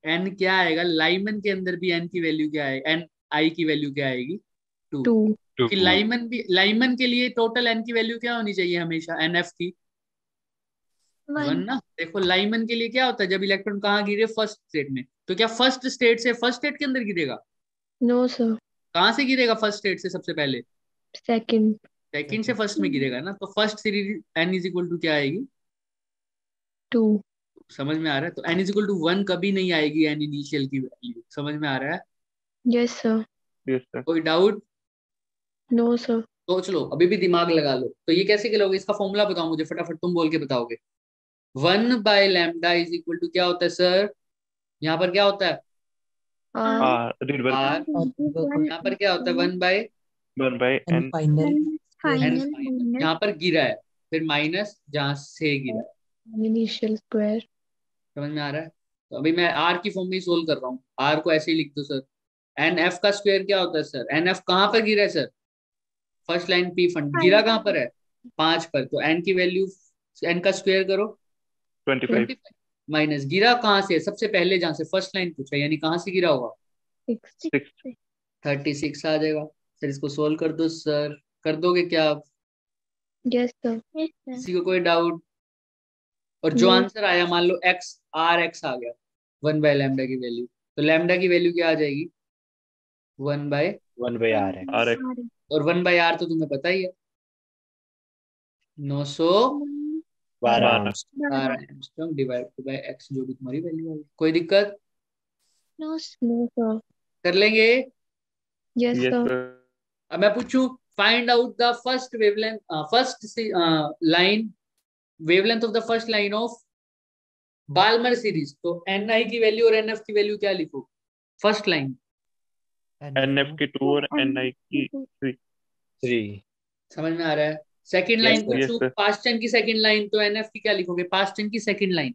n क्या आएगा? लाइमन के अंदर भी n की वैल्यू क्या है? n i की वैल्यू क्या आएगी? 2। 2. कि लाइमन के लिए टोटल n की वैल्यू क्या होनी चाहिए हमेशा? nf की 1 ना। देखो लाइमन के लिए क्या होता है, जब इलेक्ट्रॉन कहाँ गिरे? फर्स्ट स्टेट में। तो क्या फर्स्ट स्टेट से फर्स्ट स्टेट के अंदर गिरेगा? No sir. कहाँ से गिरेगा फर्स्ट स्टेट से? सबसे पहले Second. सेकंड से फर्स्ट में गिरेगा ना। तो first series n is equal to क्या आएगी? 2. समझ में आ रहा है? तो n इज इक्वल टू 1 कभी नहीं आएगी n इनिशियल की वैल्यू। समझ में आ रहा है? Yes sir. Yes sir. कोई डाउट? No sir. सोच लो, अभी भी दिमाग लगा लो। तो ये कैसे करोगे? इसका फॉर्मूला बताओ मुझे फटाफट, तुम बोल के बताओगे। 1/λ इज इक्वल टू क्या होता है सर? यहाँ पर क्या होता है? R. रिवर्स। r। यहाँ पर क्या होता है? 1/n 1/n। Final. फाइनल। यहाँ पर गिरा है, फिर माइनस जहां से गिरा है। Initial square. समझ में आ रहा है? तो अभी मैं r की फॉर्म में सोल्व कर रहा हूँ। r को ऐसे ही लिख दो सर। एन एफ का स्क्वायर क्या होता है सर? एन एफ कहाँ पर गिरा है sir? First line P fund गिरा कहाँ पर है? 5 पर। तो n की वैल्यू, n का स्क्वायर करो 25। 25, माइनस गिरा कहाँ से? सबसे पहले जहां से फर्स्ट लाइन पूछा, यानी कहाँ से गिरा होगा? 6. 6। 36 आ जाएगा। सर इसको सोल्व कर दो सर। कर दोगे क्या आप? Yes sir. किसी को कोई डाउट? और जो No. आंसर आया, मान लो एक्स, आर एक्स आ गया 1/λ की वैल्यू, तो लैम्डा की वैल्यू क्या आ जाएगी? 1/, 1/r है. RX। और 1/r तो तुम्हें पता ही है, 12 912 एंगस्ट्रॉम डिवाइड बाय एक्स, जो भी तुम्हारी वैल्यू होगी। कोई दिक्कत? No sir. कर लेंगे। Yes yes sir. सर। अब मैं पूछूं, find out the first wavelength, first line, wavelength of the first line of Balmer series. तो ni की वैल्यू और nf की वैल्यू क्या लिखो? First line. NF की 2 और NI की 3। 3. समझ में आ रहा है? Second Yes, line sir. Yes पूछूं, सर। पास्ट टेन की सेकंड लाइन, तो nf की क्या लिखोगे? पास्ट टेन की second line,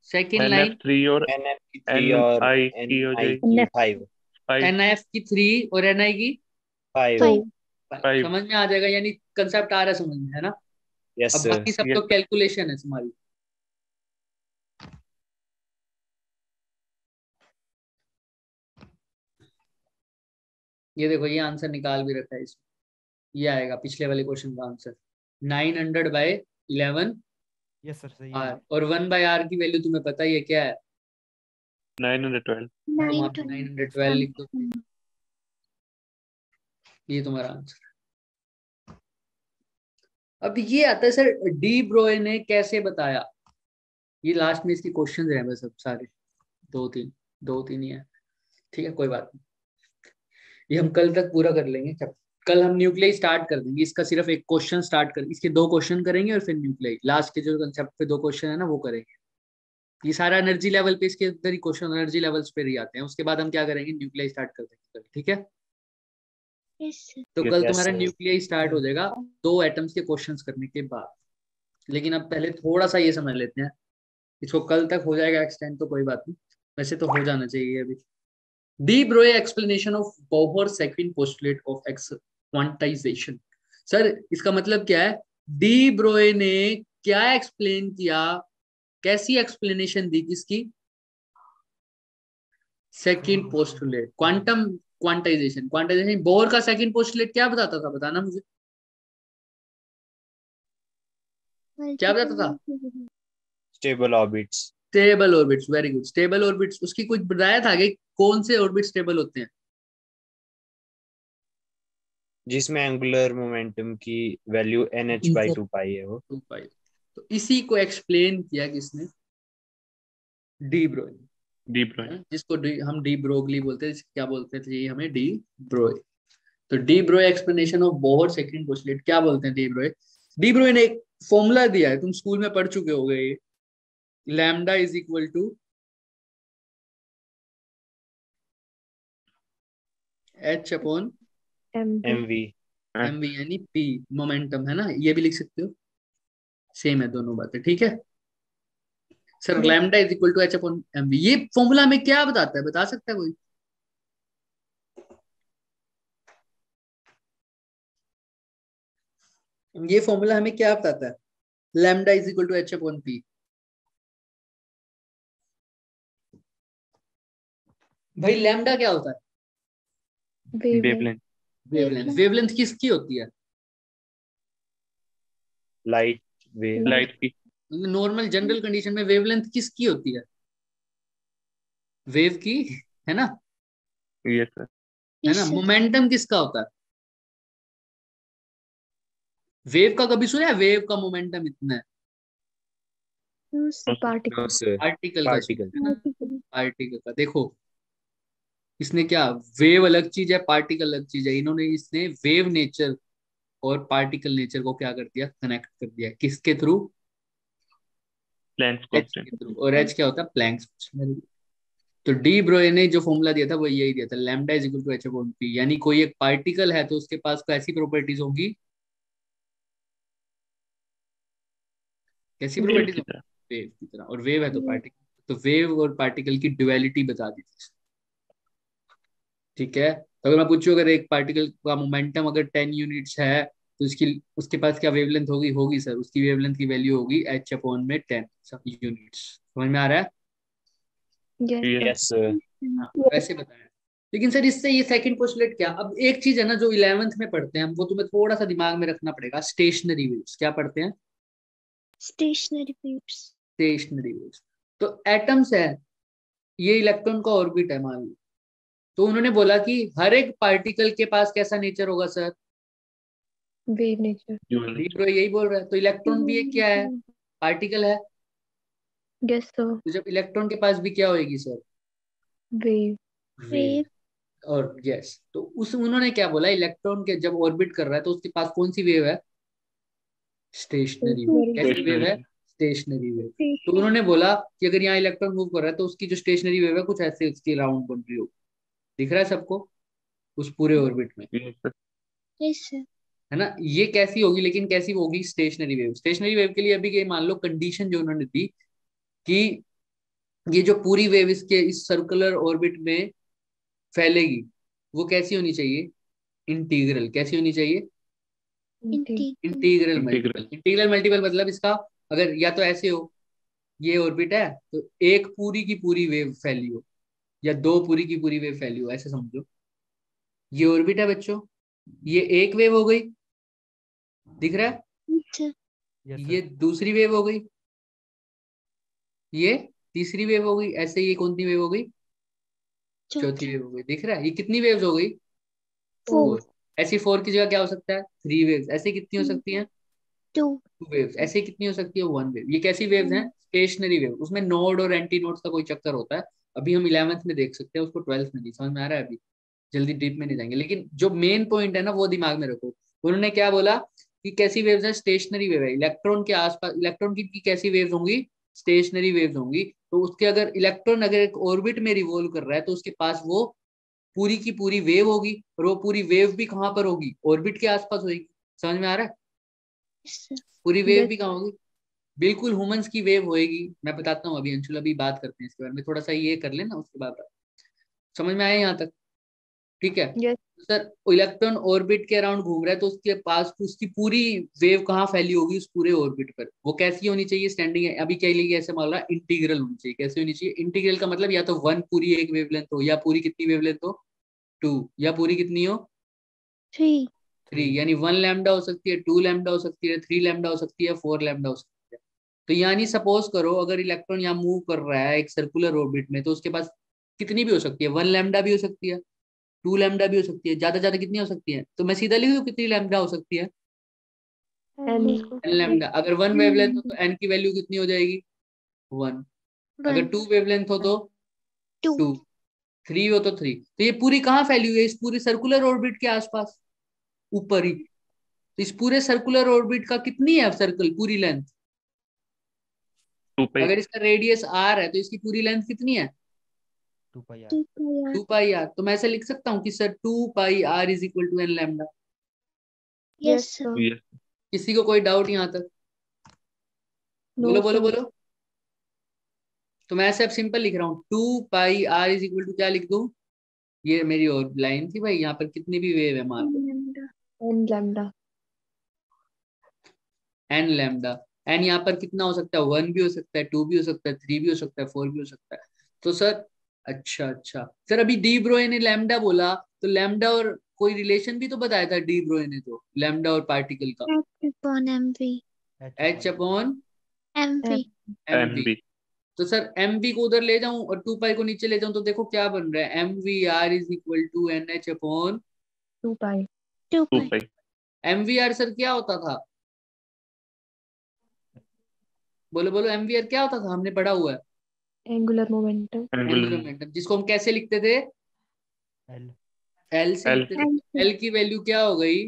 second NF line. 3 और NF की 3 और NI की हो NI जाएगी की 5. 5। nf की 3 और ni की 5. 5. 5। समझ में आ जाएगा? यानी कंसेप्ट आ रहा है समझ में, है ना? Yes, अब sir. बाकी सब Yes. तो कैलकुलेशन है तुम्हारी। ये देखो, ये आंसर निकाल भी रखा है इसमें, ये आएगा पिछले वाले क्वेश्चन का आंसर। 900/11 यस सर सही आर, है। और 1/r की वैल्यू तुम्हें पता ही है क्या है, 912. तुम Nine आप to 912 लिख दो, ये तुम्हारा आंसर। अब ये आता है सर डी ब्रोए ने कैसे बताया, ये लास्ट में इसकी क्वेश्चन है बस, अब सारे दो तीन ही है, ठीक है कोई बात नहीं, ये हम कल तक पूरा कर लेंगे। कल हम न्यूक्लियाई स्टार्ट कर देंगे, इसका सिर्फ एक क्वेश्चन स्टार्ट कर, इसके 2 क्वेश्चन करेंगे और फिर न्यूक्लियाई लास्ट के जो कंसेप्ट पे 2 क्वेश्चन है ना वो करेंगे। ये सारा एनर्जी लेवल पे, इसके अंदर ही क्वेश्चन एनर्जी लेवल्स पे ही आते हैं। उसके बाद हम क्या करेंगे, न्यूक्लियाई स्टार्ट कर देंगे कल, ठीक है। yes, sir. तो Yes, कल yes, तुम्हारा sir. न्यूक्लियाई स्टार्ट हो जाएगा 2 एटम्स के क्वेश्चंस करने के बाद। लेकिन अब पहले थोड़ा सा ये समझ लेते हैं, इसको कल तक हो जाएगा एक्सटेंड तो कोई बात नहीं, वैसे तो हो जाना चाहिए अभी। De Broglie explanation of Bohr's second postulate of X quantisation. Sir इसका मतलब क्या है, डी ब्रोए ने क्या एक्सप्लेन किया, कैसी एक्सप्लेनेशन दी किसकी, second postulate, quantum quantization Bohr का सेकंड पोस्टुलेट क्या बताता था, बताना मुझे, क्या बताता था? Stable orbits. Stable orbits, very good, stable orbits. उसकी कुछ बताया था कि कौन से ऑर्बिट स्टेबल होते हैं, जिसमें एंगुलर मोमेंटम की वैल्यू nh/2 पाई है वो। 2 पाई। तो इसी को एक्सप्लेन किया किसने, डी ब्रोए, De Bruyne. जिसको हम डी ब्रोगली बोलते हैं, क्या बोलते थे ये हमें, डी ब्रोए। तो de Broglie explanation of Bohr second postulate क्या बोलते हैं डी ब्रोए। डी ब्रोए ने एक फॉर्मूला दिया है, तुम स्कूल में पढ़ चुके होगे, ये lambda is equal to h upon mv. mv, यानी p मोमेंटम है ना, ये भी लिख सकते हो, सेम है दोनों बातें, ठीक है sir. Lambda is equal to h upon mv, ये फॉर्मूला में क्या बताता है, बता सकता है कोई? ये फॉर्मूला हमें क्या बताता है, lambda is equal to h upon p। भाई लैम्डा क्या होता है, Wavelength. वेवलेंथ। वेवलेंथ किसकी होती है, Light wave. Light की. नॉर्मल जनरल कंडीशन में वेवलेंथ किसकी होती है, वेव की, है ना, Yes, sir. है ना। मोमेंटम किसका होता है, वेव का कभी सुना है, वेव का मोमेंटम इतना है, particle. No, sir. पार्टिकल का Particle. है ना, पार्टिकल का। देखो इसने क्या, वेव अलग चीज है, पार्टिकल अलग चीज है, इन्होंने इसने वेव नेचर और पार्टिकल नेचर को क्या कर दिया, कनेक्ट कर दिया, किसके थ्रू, Planck's एच constant. के थ्रू। और एच क्या होता है, प्लैंक्स कांस्टेंट। तो डी ब्रोए ने जो फॉर्मूला दिया था वो यही दिया था, lambda is equal to h upon p, यानी कोई एक पार्टिकल है तो उसके पास ऐसी प्रॉपर्टीज होगी, कैसी Wave प्रॉपर्टीज की होगी, तरह. वेव की तरह। और वेव है तो पार्टिकल, तो वेव और पार्टिकल की ड्युअलिटी बता दी थी, ठीक है। तो अगर मैं पूछूं, अगर एक पार्टिकल का मोमेंटम अगर 10 यूनिट्स है तो उसकी, उसके पास क्या वेवलेंथ होगी, होगी सर, उसकी वेवलेंथ की वैल्यू होगी h अपॉन में 10 यूनिट्स। समझ में आ रहा है, Yes. Yes. Yes, sir. हाँ, वैसे बताया। लेकिन सर इससे ये सेकंड पोस्टुलेट क्या, अब एक चीज है ना जो 11th में पढ़ते हैं हम, वो तुम्हें थोड़ा सा दिमाग में रखना पड़ेगा, स्टेशनरी वेव्स। क्या पढ़ते हैं, Stationary waves. Stationery waves. तो एटम्स है, ये इलेक्ट्रॉन का ऑर्बिट है मान लो, तो उन्होंने बोला कि हर एक पार्टिकल के पास कैसा नेचर होगा sir, Wave nature. Dual D nature. Broglie यही बोल रहा है। तो इलेक्ट्रॉन भी एक क्या है, पार्टिकल है, Yes, sir. तो जब इलेक्ट्रॉन के पास भी क्या होगी सर, Wave. वेव। और यस, तो उस उन्होंने क्या बोला, इलेक्ट्रॉन के जब ऑर्बिट कर रहा है तो उसके पास कौन सी वेव है, स्टेशनरी वेव। कैसी वेव है, स्टेशनरी वेव। तो उन्होंने बोला कि अगर यहाँ इलेक्ट्रॉन मूव कर रहा है तो उसकी जो स्टेशनरी वेव है कुछ ऐसे उसकी राउंड बन रही हो, दिख रहा है सबको उस पूरे ऑर्बिट में, Yes, sir. Yes, sir. है ना। ये कैसी होगी, लेकिन कैसी होगी, स्टेशनरी वेव। स्टेशनरी वेव के लिए अभी ये मान लो कंडीशन जो उन्होंने दी कि ये जो पूरी वेव इसके इस सर्कुलर ऑर्बिट में फैलेगी वो कैसी होनी चाहिए, इंटीग्रल। कैसी होनी चाहिए, Integral. Integral Integral. Multiple. Integral multiple मतलब इसका, अगर या तो ऐसे हो, ये ऑर्बिट है तो एक पूरी की पूरी वेव फैली हो, या 2 पूरी की पूरी वेव फैली हो, ऐसे समझो। ये ऑर्बिट है बच्चों, ये एक वेव हो गई, दिख रहा है, Yes, ये sir. दूसरी वेव हो गई, ये तीसरी वेव हो गई, ऐसे ये कौन सी वेव हो गई? चौथी वेव हो गई। दिख रहा है ये कितनी वेव्स हो गई? 4। ऐसी 4 की जगह क्या हो सकता है? 3 वेव्स। ऐसे कितनी हो सकती हैं? 2 2 वेव्स। ऐसे कितनी हो सकती है? 1 वेव। ये कैसी वेव्स हैं? Stationary wave. उसमें नोड और एंटी नोड्स का कोई चक्कर होता है, अभी हम 11th में देख सकते हैं, उसको 12th में नहीं समझ में आ रहा है, अभी जल्दी डीप में नहीं जाएंगे, लेकिन जो मेन पॉइंट है ना वो दिमाग में रखो। उन्होंने क्या बोला कि कैसी वेव्स है? स्टेशनरी वेव है। इलेक्ट्रॉन के आसपास, इलेक्ट्रॉन की कैसी वेव्स होंगी? स्टेशनरी वेव्स होंगी। तो उसके अगर इलेक्ट्रॉन अगर एक ऑर्बिट में रिवॉल्व कर रहा है तो उसके पास वो पूरी की पूरी वेव होगी, और वो पूरी वेव भी कहाँ पर होगी? ऑर्बिट के आसपास होगी। समझ में आ रहा है? पूरी वेव Yes. भी कहाँ होगी? बिल्कुल ह्यूमंस की वेव होएगी। मैं बताता हूँ अभी, अंशुल अभी बात करते हैं इसके बारे में, थोड़ा सा ये कर लेना उसके बाद। समझ में आया यहाँ तक? ठीक है। Yes. सर इलेक्ट्रॉन ऑर्बिट के अराउंड घूम रहा है तो उसके पास उसकी पूरी वेव कहाँ फैली होगी? उस पूरे ऑर्बिट पर। वो कैसी होनी चाहिए? स्टैंडिंग है। अभी क्या लिए ऐसे मान रहा इंटीग्रल होनी चाहिए। कैसे होनी चाहिए? इंटीग्रल का मतलब या तो 1 पूरी एक वेवलेंथ हो, या पूरी कितनी वेवलेंथ हो? 2, या पूरी कितनी हो? 3 3। यानी 1 लैम्डा हो सकती है, 2 लैम्डा हो सकती है, 3 लैम्डा हो सकती है, 4 लैम्डा हो सकती है। तो यानी सपोज करो अगर इलेक्ट्रॉन यहाँ मूव कर रहा है एक सर्कुलर ऑर्बिट में, तो उसके पास कितनी भी हो सकती है? 1 लैम्डा भी हो सकती है, 2 लैम्डा भी हो सकती है, ज्यादा कितनी हो सकती है? तो मैं सीधा लिख दूं कितनी लैम्डा हो सकती है? And n lambda. अगर 1 वेवलेंथ हो तो n की वैल्यू कितनी हो जाएगी? 1। अगर 2 वेवलेंथ हो तो 2 2, 3 हो तो 3। तो ये पूरी कहाँ फैली हुई है? इस पूरी सर्कुलर ऑर्बिट के आसपास, ऊपर ही। तो इस पूरे सर्कुलर ऑर्बिट का कितनी है सर्कल पूरी लेंथ? 2 pi. अगर इसका रेडियस r है तो इसकी पूरी लेंथ कितनी है? 2 pi r. 2 pi are. तो मैं ऐसे लिख सकता हूँ कि sir 2 pi r is equal to n lambda. Yes sir. Yes. किसी को कोई डाउट यहाँ तक? No, बोलो बोलो sir. बोलो। तो मैं ऐसे अब सिंपल लिख रहा हूँ, 2 pi r is equal to क्या लिख दूं? ये मेरी और लाइन थी भाई, यहाँ पर कितनी भी वेव है मान लो, And lambda. N lambda. N यहाँ पर कितना हो सकता है? 1 भी हो सकता है, 2 भी हो सकता है, 3 भी हो सकता है, 4 भी हो सकता है। तो सर अच्छा सर, अभी डी ब्रोए ने लैम्डा बोला, तो लैम्डा और कोई रिलेशन भी तो बताया था डी ब्रोए ने, तो लैम्डा और पार्टिकल का mv h upon mv m v. NB. तो सर एम वी को उधर ले जाऊं और 2 पाई को नीचे ले जाऊं तो देखो क्या बन रहा है? M we are is equal to N H upon 2 pi. 2 2 pi pi. M we r. Sir क्या होता था? बोलो बोलो, एम वी आर क्या होता था? हमने पढ़ा हुआ है Angular momentum. Angular Angular. Momentum, जिसको हम कैसे लिखते थे? L. एल से L. लिखते थे। एल की वैल्यू क्या हो गई?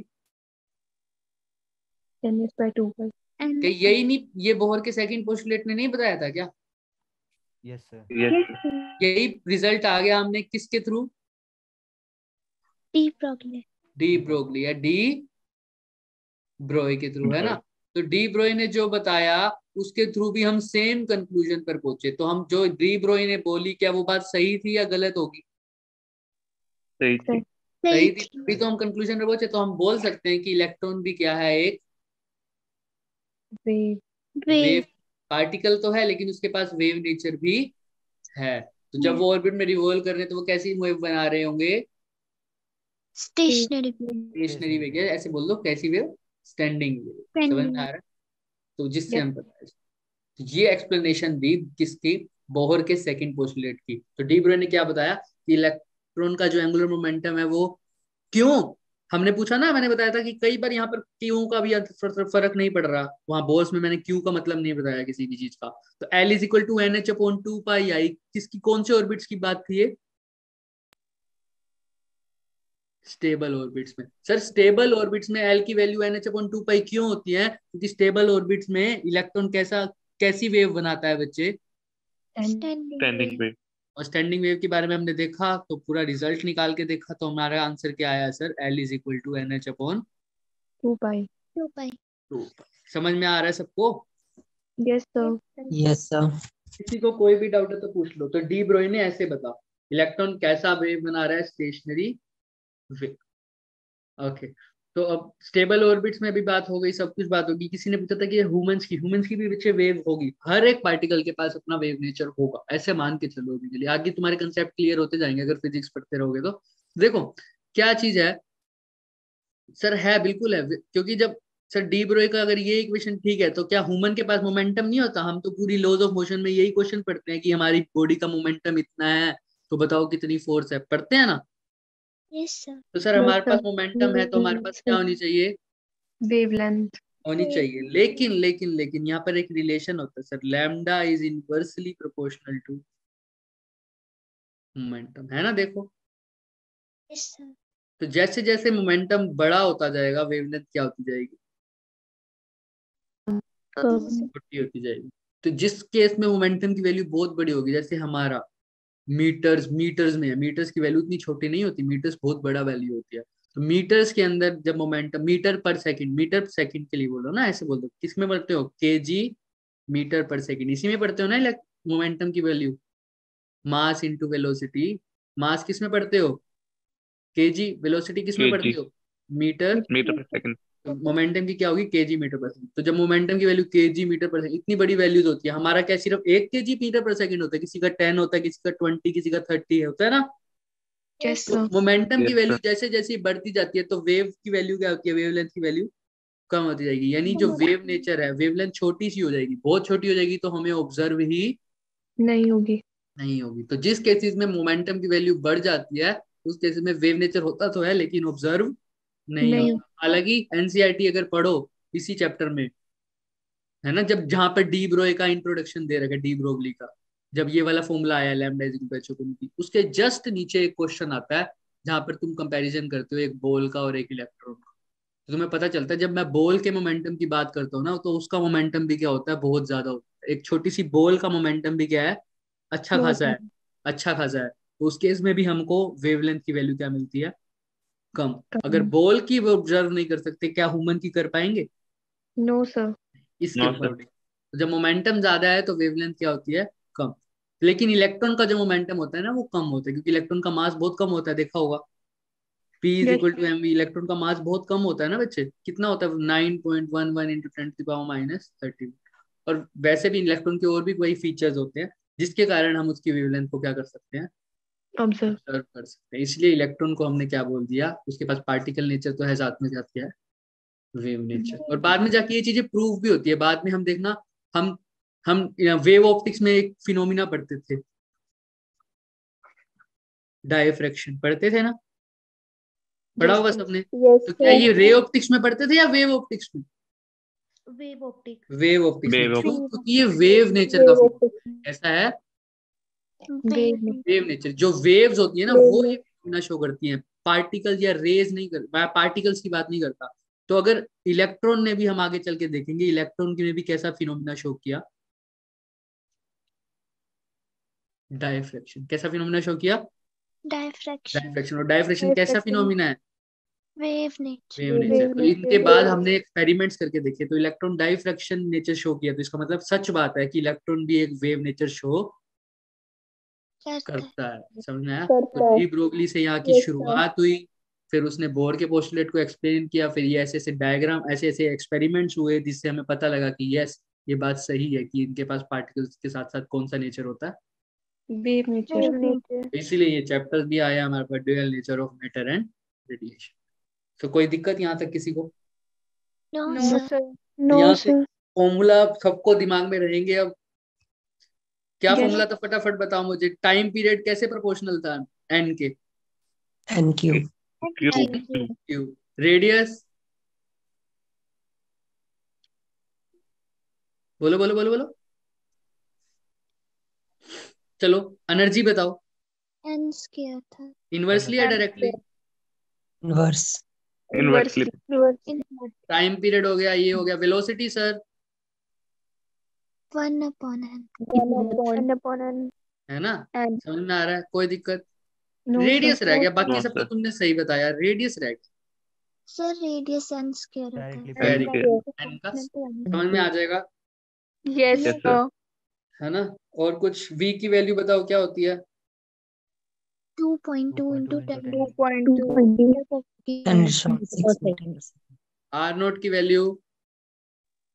10s by 2 pi. and कि यही नहीं, ये बोहर के सेकंड पोस्टुलेट ने नहीं बताया था क्या? Yes, sir. Yes. यही रिजल्ट आ गया हमने किसके through? d Broglie de Broglie या डी ब्रोए के थ्रू, है ना? तो डी ब्रोए ने जो बताया उसके थ्रू भी हम सेम कंक्लूजन पर पहुंचे। तो हम जो डी ब्रोए ने बोली, क्या वो बात सही थी या गलत होगी? सही थी. सही थी, तभी तो हम कंक्लूजन पर पहुंचे। तो हम बोल सकते हैं कि इलेक्ट्रॉन भी क्या है? एक Wave. वेव पार्टिकल तो है, लेकिन उसके पास वेव नेचर भी है। तो जब वो ऑर्बिट में रिवॉल्व कर रहे हैं तो वो कैसी वेव बना रहे होंगे? stationary stationary wave. ऐसे बोल दो, कैसी वेव? Standing wave. समझ में आ रहा है? तो जिससे Yes. हम पता है, तो ये एक्सप्लेनेशन दी किसकी? बोहर के सेकंड पोस्टुलेट की। तो डी ब्रोए ने क्या बताया कि इलेक्ट्रॉन का जो एंगुलर मोमेंटम है वो क्यों, हमने पूछा ना, मैंने बताया था कि कई बार यहाँ पर क्यू का भी फर्क नहीं पड़ रहा। वहां बोल्स में मैंने क्यू का मतलब नहीं बताया किसी भी चीज का। तो l is equal to N H upon 2 pi आई, किसकी कौन से ऑर्बिट्स की बात थी ये? स्टेबल ऑर्बिट्स में। सर स्टेबल ऑर्बिट्स में एल की value n H upon 2 pi क्यों होती है? क्योंकि स्टेबल ऑर्बिट्स में इलेक्ट्रॉन कैसी वेव बनाता है बच्चे? standing Standing wave. और स्टैंडिंग वेव के बारे में हमने देखा, तो पूरा रिजल्ट निकाल के देखा, तो हमारा आंसर क्या आया sir? L is equal to N H upon 2 pi. 2 pi 2। समझ में आ रहा है सबको? Yes, sir. Yes sir. किसी को कोई भी डाउट है तो पूछ लो। तो डी ब्रोई ने ऐसे बता, इलेक्ट्रॉन कैसा वेव बना रहा है? Stationary wave. ओके। तो अब स्टेबल ऑर्बिट्स में भी बात हो गई, सब कुछ बात होगी। किसी ने पूछा था कि ह्यूमंस की भी बच्चे वेव होगी। हर एक पार्टिकल के पास अपना वेव नेचर होगा, ऐसे मान के चलो अभी के लिए। आगे तुम्हारे कंसेप्ट क्लियर होते जाएंगे अगर फिजिक्स पढ़ते रहोगे तो। देखो क्या चीज है सर, है बिल्कुल है, क्योंकि जब सर डी ब्रोई का अगर ये इक्वेशन ठीक है तो क्या ह्यूमन के पास मोमेंटम नहीं होता? हम तो पूरी लॉज ऑफ मोशन में यही क्वेश्चन पढ़ते हैं कि हमारी बॉडी का मोमेंटम इतना है, तो बताओ कितनी फोर्स है, पढ़ते हैं ना? Yes, sir. तो सर Yes, हमारे sir. पास मोमेंटम है तो हमारे पास क्या होनी चाहिए? Wavelength. होनी चाहिए। लेकिन यहाँ पर एक रिलेशन होता है sir, lambda is inversely proportional to momentum, है ना? देखो, Yes, sir. तो जैसे जैसे मोमेंटम बड़ा होता जाएगा वेवलेंथ क्या होती जाएगी? छोटी होती जाएगी। तो जिस केस में मोमेंटम की वैल्यू बहुत बड़ी होगी, जैसे हमारा मीटर्स में है, मीटर्स की वैल्यू इतनी छोटी नहीं होती, मीटर्स बहुत बड़ा वैल्यू होती है। तो मीटर्स के अंदर जब मोमेंटम, मीटर सेकंड के लिए बोलो ना, ऐसे बोल दो, किसमें पढ़ते हो? केजी मीटर पर सेकंड, इसी में पढ़ते हो ना मोमेंटम की वैल्यू, मास इनटू वेलोसिटी। मास किस में पढ़ते हो? केजी। वेलोसिटी किस में पढ़ते kg हो? Metre. meter per second. Momentum की क्या होगी? Kg metre per second. तो जब मोमेंटम की value kg metre per second, इतनी बड़ी वैल्यूज होती है, हमारा क्या सिर्फ 1 kg मीटर पर सेकंड होता है? किसी का 10 होता है, किसी का 20, किसी का 30 होता है ना? Yes, तो sir. मोमेंटम की Yes, वैल्यू sir. जैसे जैसे बढ़ती जाती है तो वेव की वैल्यू क्या होती है? वेवलेंथ की वैल्यू कम होती जाएगी, यानी जो वेव नेचर है, वेवलेंथ छोटी सी हो जाएगी, बहुत छोटी हो जाएगी, तो हमें ऑब्जर्व ही नहीं होगी. नहीं होगी। तो जिस केसेस में मोमेंटम की वैल्यू बढ़ जाती है उस केसेस में वेव नेचर होता तो है लेकिन ऑब्जर्व नहीं नहीं. होता। हालांकि एनसीईआरटी अगर पढ़ो इसी चैप्टर में, है ना, जब जहां पर डी ब्रोए का इंट्रोडक्शन दे रखा है, डी ब्रोगली का, जब ये वाला फॉर्मूला आया लैम्डा इज इक्वल टू एच/ओमेगा, उसके जस्ट नीचे एक क्वेश्चन आता है जहां पर तुम कंपैरिजन करते हो एक बॉल का और एक इलेक्ट्रॉन का। तो तुम्हें पता चलता है जब मैं बॉल के मोमेंटम की बात करता हूँ ना, तो उसका मोमेंटम भी क्या होता है? बहुत ज्यादा होता है। एक छोटी सी बॉल का मोमेंटम भी क्या है? अच्छा बहुत खासा है। अच्छा खासा है। तो उस केस में भी हमको वेवलेंथ की वैल्यू क्या मिलती है? कम। अगर कम. बॉल की वो ऑब्जर्व नहीं कर सकते, क्या ह्यूमन की कर पाएंगे? No, sir. इसके No, sir. अकॉर्डिंग तो जब मोमेंटम ज्यादा है तो वेवलेंथ क्या होती है? कम। लेकिन इलेक्ट्रॉन का जो मोमेंटम होता है ना वो कम होता है, क्योंकि इलेक्ट्रॉन का मास बहुत कम होता है, देखा होगा। P is Yes. Equal to M v, electron का मास बहुत कम होता है ना बच्चे, कितना होता है? 9.11 इंटू 10⁻⁻30। और वैसे भी इलेक्ट्रॉन के और भी कोई फीचर्स होते हैं जिसके कारण हम उसकी वेवलेंथ को क्या कर सकते हैं? Observe. ऑब्जर्व कर सकते हैं। इसलिए इलेक्ट्रॉन को हमने क्या बोल दिया? उसके पास पार्टिकल नेचर तो है, साथ में साथ क्या है? Wave nature. और बाद में जाके ये चीजें प्रूव भी होती है। बाद में हम देखना, हम हम वेव ऑप्टिक्स में एक फिनोमिना पढ़ते थे, डायफ्रैक्शन पढ़ते थे ना, पढ़ा Yes, होगा sir. सबने। Yes, तो क्या sir. ये रे ऑप्टिक्स में पढ़ते थे या वेव ऑप्टिक्स में? Wave optic. वेव ऑप्टिक्स में। Wave क्यों? optics. क्योंकि ये वेव नेचर का Wave फिनोमिना optics. ऐसा है। Wave. वेव नेचर, जो वेव्स होती है ना Wave वो में ये फिनोमिना शो करती हैं, पार्टिकल या रेज नहीं कर, मैं पार्टिकल्स की बात नहीं करता। तो अगर इलेक्ट्रॉन ने भी, हम आगे चल के देखेंगे, इलेक्ट्रॉन ने भी कैसा फिनोमिना शो किया? डायफ्रैक्शन। कैसा फिनोमिना शो किया? Diffraction. डायफ्रैक्शन। और डायफ्रैक्शन कैसा Diffraction. फिनोमिना है? Wave nature. Wave nature. Wave तो इनके nature. बाद हमने एक्सपेरिमेंट्स करके देखे तो इलेक्ट्रॉन डायफ्रैक्शन नेचर शो किया, तो इसका मतलब सच बात है कि इलेक्ट्रॉन भी एक वेव नेचर शो करता है। करता है। समझ में आया? करता तो है. डी ब्रोगली से यहाँ की Yes, sir. शुरुआत हुई, फिर उसने बोर के पोस्टुलेट को एक्सप्लेन किया, फिर ये ऐसे ऐसे डायग्राम, ऐसे ऐसे एक्सपेरिमेंट्स हुए जिससे हमें पता लगा कि यस, ये बात सही है कि इनके पास पार्टिकल्स के साथ साथ कौन सा नेचर होता है? Wave nature. Wave nature. इसीलिए ये चैप्टर भी आया हमारे पास, dual nature of matter and radiation. तो कोई दिक्कत यहाँ तक किसी को? No, No, sir. sir. No, यहाँ से sir. फॉर्मूला सबको दिमाग में रहेंगे। अब क्या Yes. फॉर्मूला था फटाफट बताओ मुझे। टाइम पीरियड कैसे प्रोपोर्शनल था एन के? NQ. Q. क्यू। रेडियस? बोलो बोलो बोलो बोलो, चलो। एनर्जी बताओ, N square था. इनवर्सली या directly? Inverse. Inversely. Inverse. Inverse. Time period हो गया, ये हो गया। Velocity sir? 1/n. 1/n. है ना? And समझ में आ रहा है? कोई दिक्कत? No, sir. रेडियस रह गया, बाकी No, सब तो sir. तुमने सही बताया, रेडियस रह गया। Sir, radius n square होता Directly है. Very Okay. गुड। एन का समझ में आ जाएगा, yes, Yes, sir. sir. है ना? और कुछ वी की वैल्यू बताओ क्या होती है? 2.2 into 10 2.2. 10⁻⁶ meters. आर नोट की वैल्यू?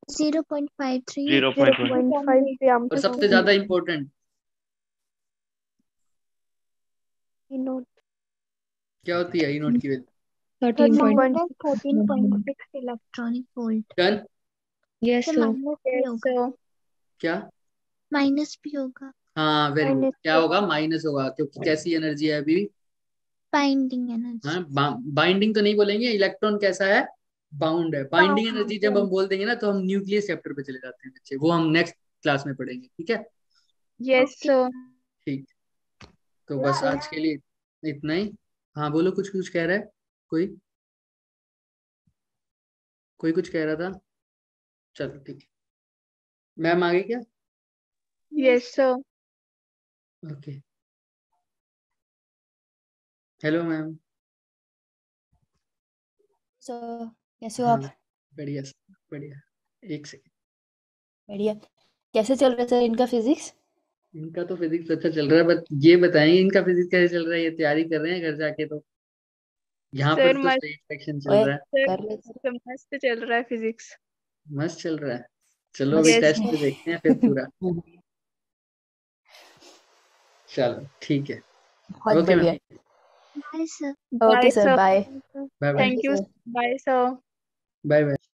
0.53. 0.1. 0.5 grams. और सबसे ज्यादा इंपॉर्टेंट Note. क्या होती है ई नोट की value? 13.6. 13.6 electronic volt. Done. Yes, तो sir. माइनस भी होगा, क्या? माइनस भी होगा, हाँ वेरी गुड। Minus क्या होगा? माइनस होगा, क्योंकि कैसी एनर्जी है अभी? Binding energy. हाँ, बाइंडिंग तो नहीं बोलेंगे, इलेक्ट्रॉन कैसा है? बाउंड है। बाइंडिंग एनर्जी जब हम बोल देंगे ना तो हम न्यूक्लियस चैप्टर पे चले जाते हैं बच्चे, वो हम नेक्स्ट क्लास में पढ़ेंगे, ठीक है? Yes, sir. ठीक। तो बस आज के लिए इतना ही। हाँ बोलो, कुछ कुछ कह रहा है कोई? कोई कुछ कह रहा था? चलो ठीक है। मैम आ गई क्या? Yes, sir. Okay. Hello ma'am. Sir कैसे हो हाँ आप? बढ़िया बढ़िया। एक सेकंड। बढ़िया। कैसे चल रहा है सर इनका फिजिक्स? इनका तो फिजिक्स अच्छा चल रहा है, बट ये बताएंगे इनका फिजिक्स कैसे चल रहा है? ये तैयारी कर रहे हैं घर जाके? तो यहाँ पर सर तो मस्त सही सेक्शन चल ओए रहा है। सर कर ले सर। सर मस्त चल रहा है फिजिक्स। मस्त चल रहा है। चलो अभी मस्त। Yes. टेस्ट में देखते हैं फिर पूरा। चलो ठीक है। बहुत ओके बढ़िया। Ma'am. Bye sir. Okay Bye, sir sir. Bye. Bye bye. Thank you. Sir. Bye, sir. Bye bye.